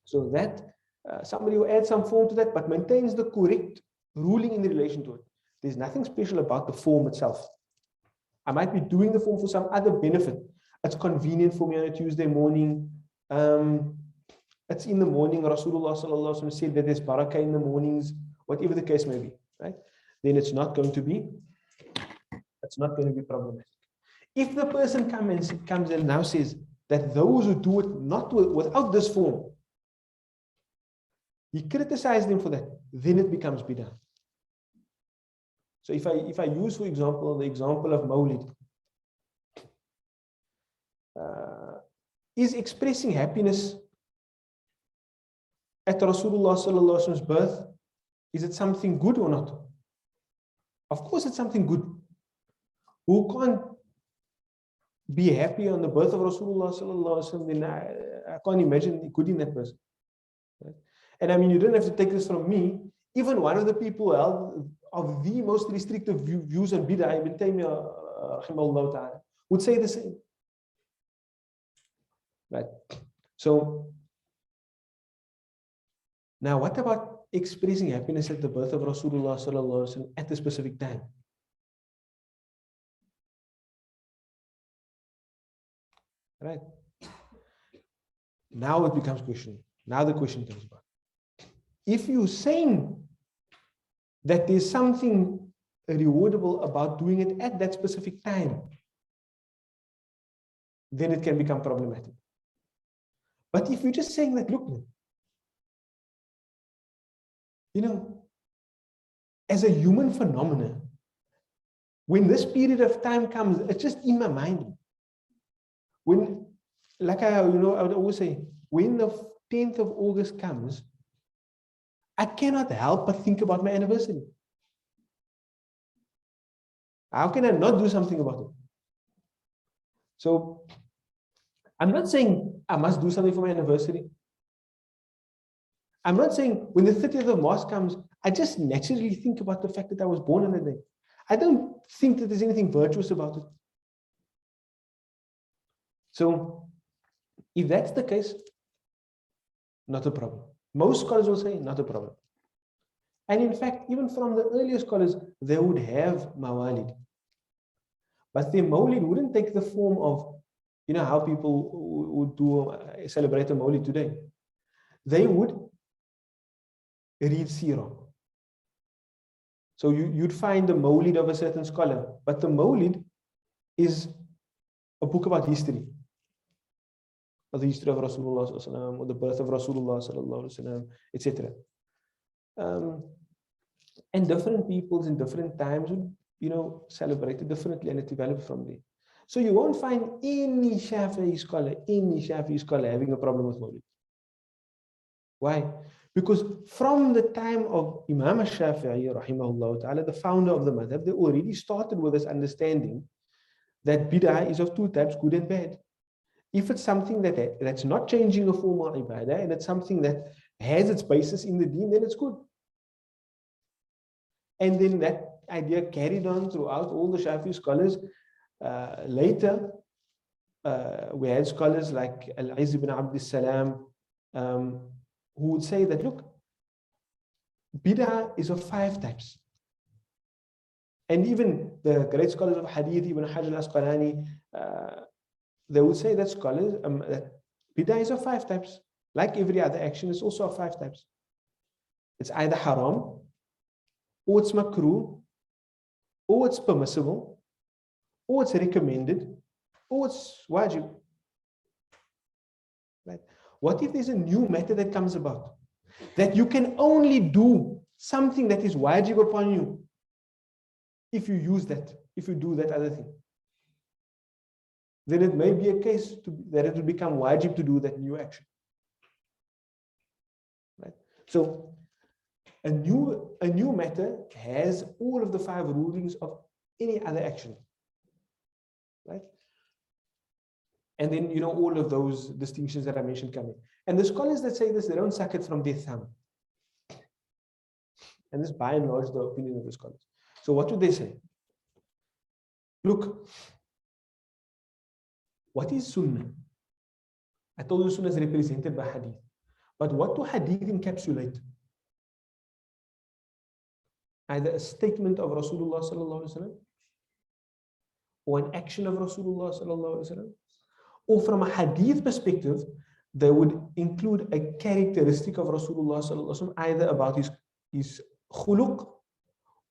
So that somebody will add some form to that, but maintains the correct ruling in relation to it. There's nothing special about the form itself. I might be doing the form for some other benefit. It's convenient for me on a Tuesday morning. It's in the morning. Rasulullah sallallahu alaihi wasallam said that there's barakah in the mornings, whatever the case may be, right? Then it's not going to be problematic. If the person comes and now says that those who do it not without this form, he criticized them for that, then it becomes bid'ah. So if I use, for example, the example of Mawlid, is expressing happiness at Rasulullah sallallahu alaihi wasallam's birth, is it something good or not? Of course it's something good. Who can't be happy on the birth of Rasulullah sallallahu alaihi wasallam? Then I can't imagine good in that person. Right? And I mean, you don't have to take this from me. Even one of the people of the most restrictive views on bid'ah, Ibn Taymiyyah, rahimahullah ta'ala, would say the same. Right? So, now what about expressing happiness at the birth of Rasulullah sallallahu alaihi wasallam at a specific time? Right? Now it becomes question. Now the question comes back. If you're saying that there's something rewardable about doing it at that specific time, then it can become problematic. But if you're just saying that, look, you know, as a human phenomenon, when this period of time comes, it's just in my mind. When, like I would always say, when the 10th of August comes, I cannot help but think about my anniversary. How can I not do something about it? So I'm not saying I must do something for my anniversary. I'm not saying when the 30th of March comes, I just naturally think about the fact that I was born on the day. I don't think that there's anything virtuous about it. So if that's the case, not a problem. Most scholars will say not a problem. And in fact, even from the earlier scholars, they would have mawalid. But their mawlid wouldn't take the form of, you know, how people would celebrate a mawlid today. They would read seerah. So you'd find the mawlid of a certain scholar, but the mawlid is a book about history. Of the history of Rasulullah or the birth of Rasulullah, etc. And different peoples in different times would, you know, celebrate it differently, and it developed from there. So you won't find any Shafi'i scholar having a problem with Mawlid. Why? Because from the time of Imam al-Shafi'i, rahimahullah ta'ala, the founder of the madhab, they already started with this understanding that bid'ah is of two types, good and bad. If it's something that's not changing the form of ibadah, and it's something that has its basis in the deen, then it's good. And then that idea carried on throughout all the Shafi'i scholars. Later, we had scholars like Al-Izz ibn Abd salam who would say that, look, bid'ah is of 5 types. And even the great scholars of hadith, Ibn Hajar al-Asqalani, they would say that scholars, that bid'ah is of 5 types. Like every other action, it's also of 5 types. It's either haram, or it's makruh, or it's permissible, or it's recommended, or it's wajib. Right? What if there's a new matter that comes about? That you can only do something that is wajib upon you if you use that, if you do that other thing. Then it may be a case that it will become wajib to do that new action. Right? So a new matter has all of the 5 rulings of any other action. Right? And then, you know, all of those distinctions that I mentioned come in. And the scholars that say this, they don't suck it from their thumb. And this, by and large, the opinion of the scholars. So what do they say? Look, what is sunnah? I told you sunnah is represented by hadith. But what do hadith encapsulate? Either a statement of Rasulullah sallallahu alaihi wasallam, or an action of Rasulullah sallallahu alaihi wasallam, or from a hadith perspective, they would include a characteristic of Rasulullah sallallahu alaihi wasallam, either about his khuluq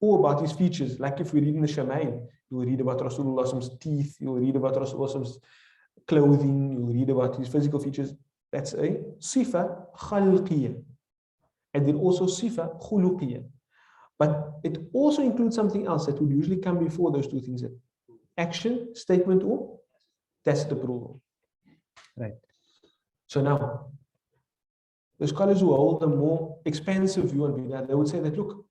or about his features. Like if we read in the Shama'il, you will read about Rasulullah's teeth, you will read about Rasulullah's clothing, you will read about his physical features. That's a sifa khalqiyya. And then also sifa khuluqiyya. But it also includes something else that would usually come before those 2 things: action, statement, or tacit approval. Right. So now, the scholars who hold a more expansive view on bid'ah, they would say that, look,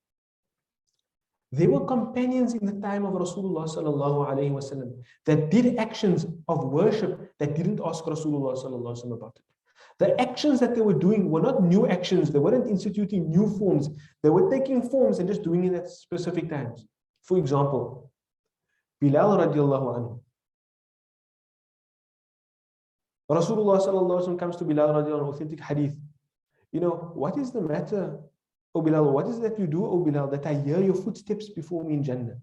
there were companions in the time of Rasulullah sallallahu alaihi wasallam that did actions of worship that didn't ask Rasulullah sallallahu alaihi wasallam about it. The actions that they were doing were not new actions. They weren't instituting new forms. They were taking forms and just doing it at specific times. For example, Bilal radiallahu anhu. Rasulullah sallallahu alaihi wasallam comes to Bilal radiallahu anhu, authentic hadith. What is the matter, O Bilal? What is that you do, O Bilal, that I hear your footsteps before me in Jannah?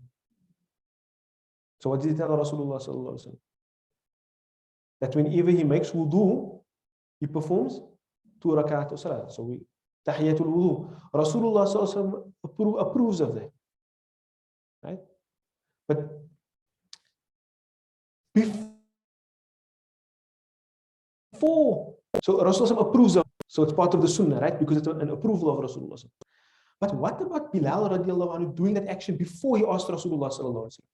So what did he tell Rasulullah sallallahu alaihi wasallam? That whenever he makes wudu, he performs 2 rakat of salah. So tahiyatul wudu. Rasulullah sallallahu alaihi wasallam approves of that. Right? But before, so Rasulullah approves of, so it's part of the sunnah, right? Because it's an approval of Rasulullah. But what about Bilal radiallahu anhu doing that action before he asked Rasulullah sallallahu alaihi wasallam?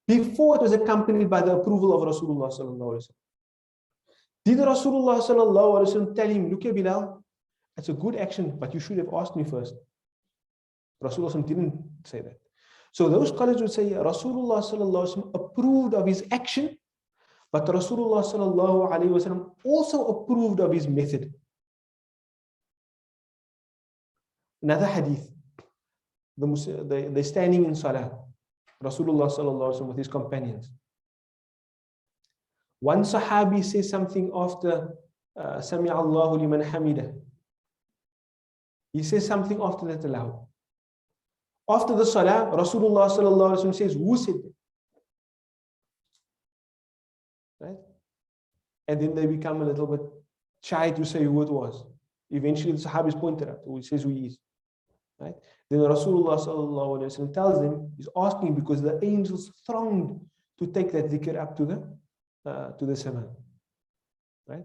Before it was accompanied by the approval of Rasulullah sallallahu alaihi wasallam. Did Rasulullah sallallahu alaihi wasallam tell him, look here Bilal, it's a good action, but you should have asked me first? Rasulullah didn't say that. So those scholars would say Rasulullah sallallahu alaihi wasallam approved of his action, but Rasulullah sallallahu alaihi wasallam also approved of his method. Another hadith, they're standing in salah, Rasulullah sallallahu alaihi wasallam with his companions. One Sahabi says something after Sami Allahu liman hamidah. He says something after that aloud. After the salah, Rasulullah sallallahu alaihi wasallam says, who said that? Right? And then they become a little bit shy to say who it was. Eventually the Sahabis pointed out, who says who he is. Right? Then Rasulullah sallallahu alaihi wasallam tells them, he's asking because the angels thronged to take that dhikr up to the sama. Right?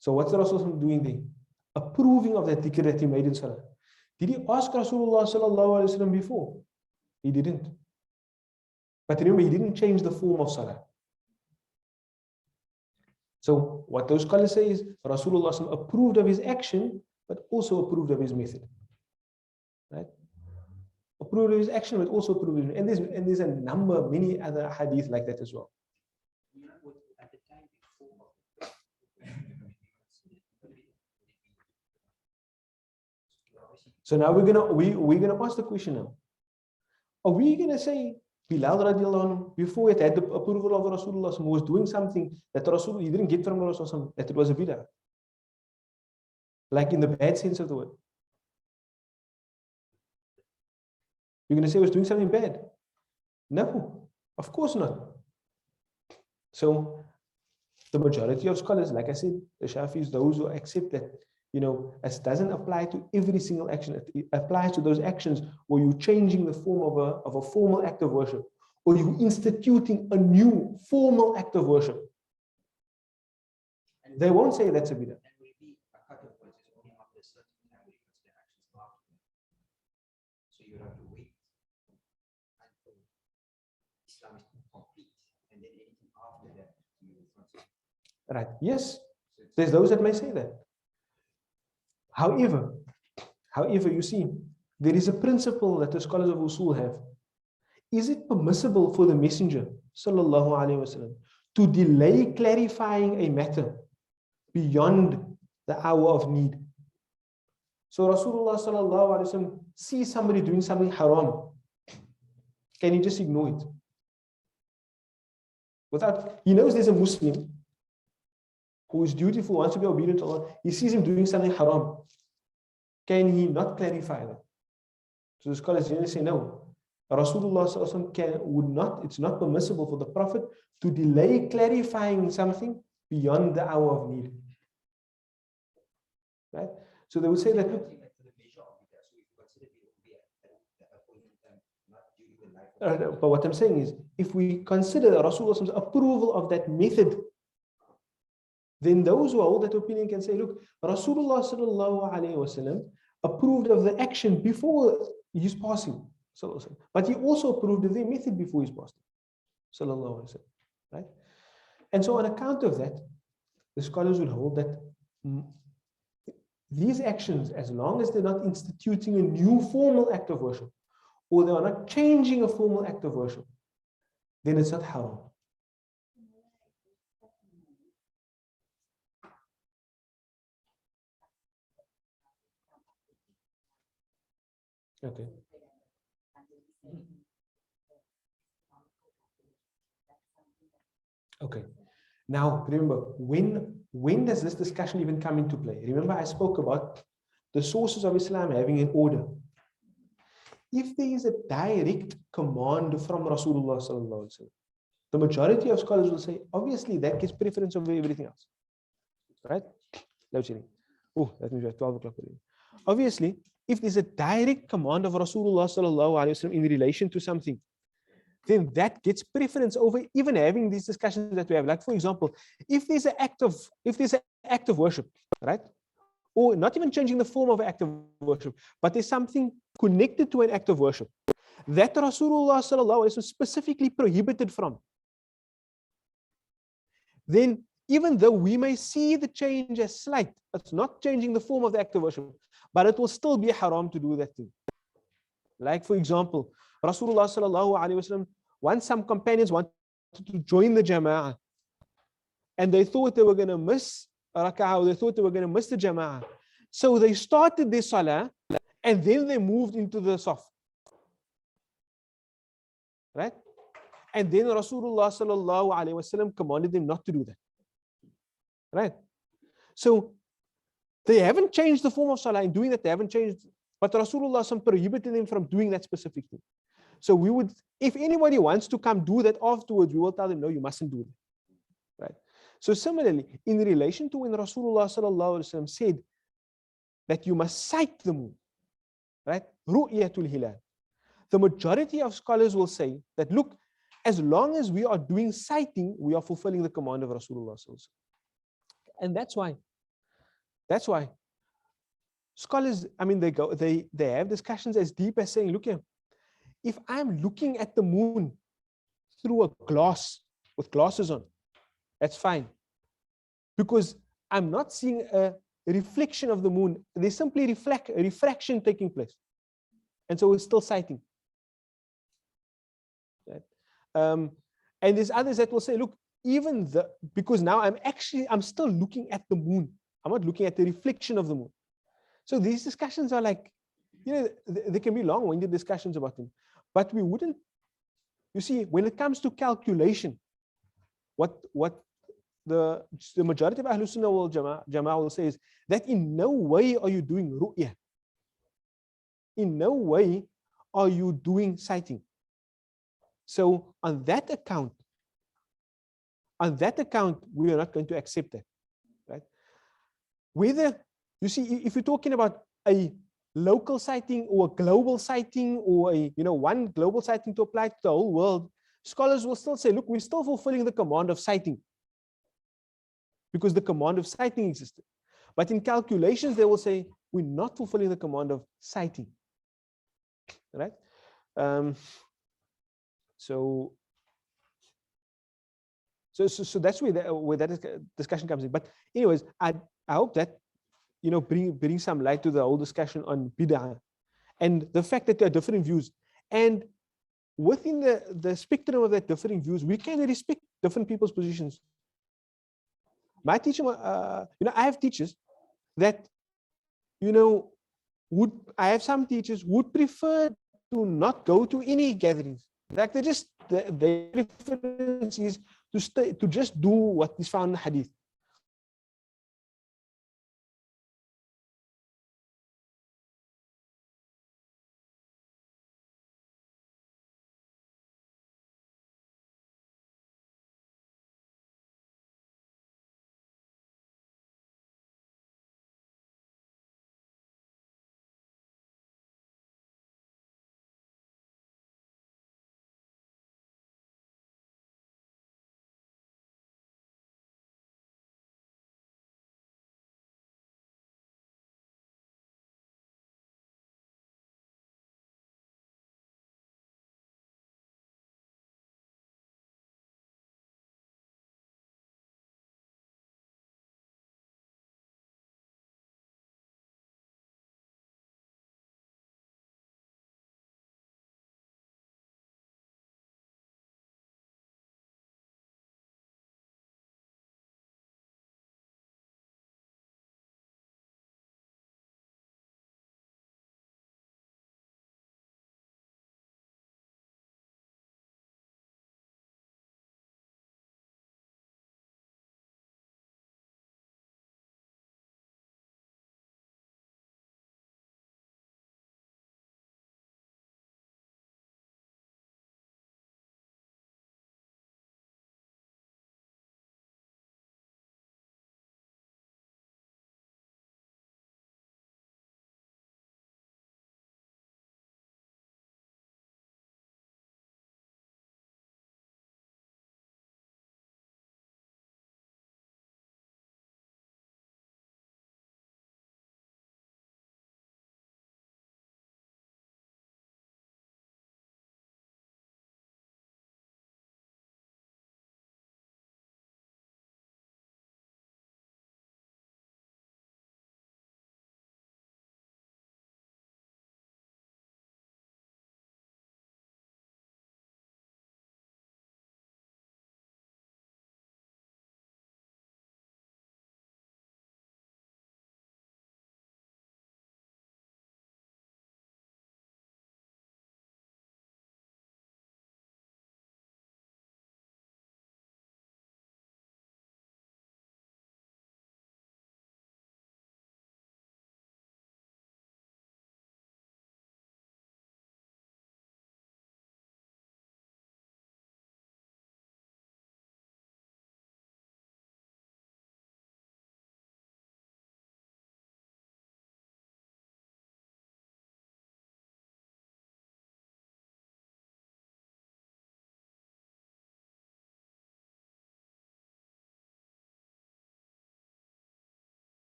So what's the Rasulullah doing there? Approving of that dhikr that he made in salah. Did he ask Rasulullah sallallahu alaihi wasallam before? He didn't. But remember, he didn't change the form of salah. So what those scholars say is Rasulullah sallallahu approved of his action, but also approved of his method. Right? Approved of his action, but also approved of his method. And there's a number, many other hadith like that as well. At the time before. So now we're gonna ask the question now. Are we gonna say Bilal radiallahu anhu, before it had the approval of Rasulullah, was doing something that Rasulullah, he didn't get from Rasulullah, that it was a bid'ah? Like in the bad sense of the word. You're gonna say he was doing something bad? No, of course not. So the majority of scholars, like I said, the Shafis, those who accept that, it doesn't apply to every single action. It applies to those actions where you're changing the form of a formal act of worship, or you're instituting a new formal act of worship. And they won't say that's a bid'ah. And maybe a cut-off point is only after a certain time when you consider actions after. So you have to wait until Islam is complete, and then anything after that you will consider. Right. Yes. There's those that may say that. However, you see, there is a principle that the scholars of Usul have. Is it permissible for the Messenger, sallallahu alaihi wasallam, to delay clarifying a matter beyond the hour of need? So Rasulullah sallallahu alaihi wasallam sees somebody doing something haram. Can he just ignore it? He knows there's a Muslim who is dutiful, wants to be obedient to Allah. He sees him doing something haram. Can he not clarify that? So the scholars generally say no. Rasulullah sallallahu alaihi wasallam it's not permissible for the Prophet to delay clarifying something beyond the hour of need. Right? So they would say that. But what I'm saying is, if we consider Rasulullah's approval of that method, then those who hold that opinion can say, look, Rasulullah sallallahu alaihi wasallam approved of the action before his passing, but he also approved of the method before his passing, sallallahu alaihi wasallam, right? And so on account of that, the scholars would hold that these actions, as long as they're not instituting a new formal act of worship, or they are not changing a formal act of worship, then it's not haram. Okay. Okay. Now remember, when does this discussion even come into play? Remember, I spoke about the sources of Islam having an order. If there is a direct command from Rasulullah sallallahu alaihi wasallam, the majority of scholars will say, obviously, that gets preference over everything else. Right? Oh, that means we have 12 o'clock already. Obviously, if there's a direct command of Rasulullah sallallahu alaihi wasallam in relation to something, then that gets preference over even having these discussions that we have. Like, for example, if there's an act of worship, right? Or not even changing the form of an act of worship, but there's something connected to an act of worship that Rasulullah sallallahu alaihi wasallam specifically prohibited from, then even though we may see the change as slight, it's not changing the form of the act of worship, but it will still be haram to do that thing. Like, for example, Rasulullah sallallahu alaihi wasallam, once some companions wanted to join the jama'ah, and they thought they were going to miss rak'ah, or they thought they were going to miss the jama'ah. So they started their salah, and then they moved into the saf. Right? And then Rasulullah sallallahu alaihi wasallam commanded them not to do that. Right? So they haven't changed the form of salah. In doing that, they haven't changed, but Rasulullah prohibited them from doing that specific thing. So we would, if anybody wants to come do that afterwards, we will tell them, no, you mustn't do that. Right? So similarly, in relation to when Rasulullah sallallahu alaihi wasallam said that you must sight the moon, right? Ru'yatul hilal. The majority of scholars will say that, look, as long as we are doing sighting, we are fulfilling the command of Rasulullah sallallahu alaihi wasallam. And that's why scholars, I mean, they have discussions as deep as saying, look here, if I'm looking at the moon through a glass with glasses on, that's fine, because I'm not seeing a reflection of the moon. There's simply refraction taking place, and so it's still sighting. Right? And there's others that will say, look, because now I'm still looking at the moon. I'm not looking at the reflection of the moon. So these discussions are like, they can be long-winded discussions about them, but we wouldn't. You see, when it comes to calculation, what the majority of Ahlul Sunnah wal Jama'ah will say is that in no way are you doing ru'yah. In no way are you doing sighting. So on that account, we are not going to accept that, right? Whether, you see, if you're talking about a local sighting or a global sighting, or one global sighting to apply to the whole world, scholars will still say, look, we're still fulfilling the command of sighting, because the command of sighting existed. But in calculations, they will say, we're not fulfilling the command of sighting, right? So that's where that discussion comes in. But anyways, I hope that bring some light to the whole discussion on bid'ah and the fact that there are different views. And within the spectrum of that different views, we can respect different people's positions. My teacher, I have teachers that, I have some teachers would prefer to not go to any gatherings. Like their preference is to just do what is found in the hadith.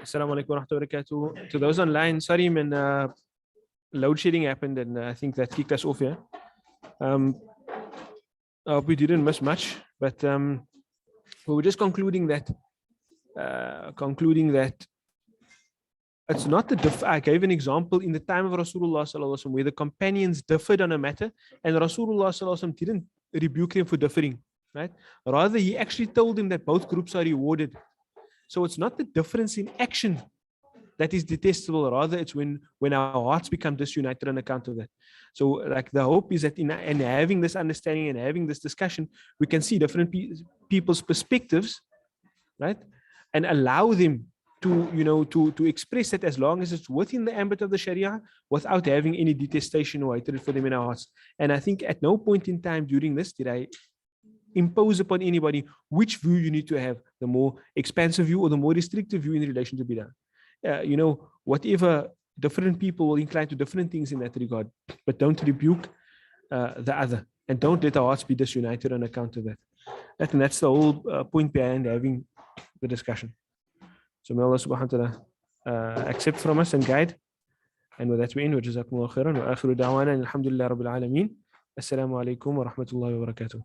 Assalamu alaikum wa rahmatullahi wa barakatuh. To those online, sorry, man, load shedding happened and I think that kicked us off here. I hope we didn't miss much, but we were just concluding that it's not the I gave an example in the time of Rasulullah sallallahu alaihi wasallam where the companions differed on a matter and Rasulullah sallallahu alaihi wasallam didn't rebuke them for differing, right? Rather, he actually told them that both groups are rewarded. So it's not the difference in action that is detestable. Rather, it's when our hearts become disunited on account of that. So like the hope is that in having this understanding and having this discussion, we can see different people's perspectives, right? And allow them to express it as long as it's within the ambit of the Sharia without having any detestation or hatred for them in our hearts. And I think at no point in time during this did I impose upon anybody which view you need to have, the more expansive view or the more restrictive view in relation to bid'ah. Whatever, different people will incline to different things in that regard, but don't rebuke the other and don't let our hearts be disunited on account of that. And that's the whole point behind having the discussion. So may Allah subhanahu wa ta'ala accept from us and guide. And with that we end. Wa jazakumullahu khairan wa akhiru da'wana alhamdulillahi rabbil alameen. Assalamu alaikum wa rahmatullahi wa barakatuh.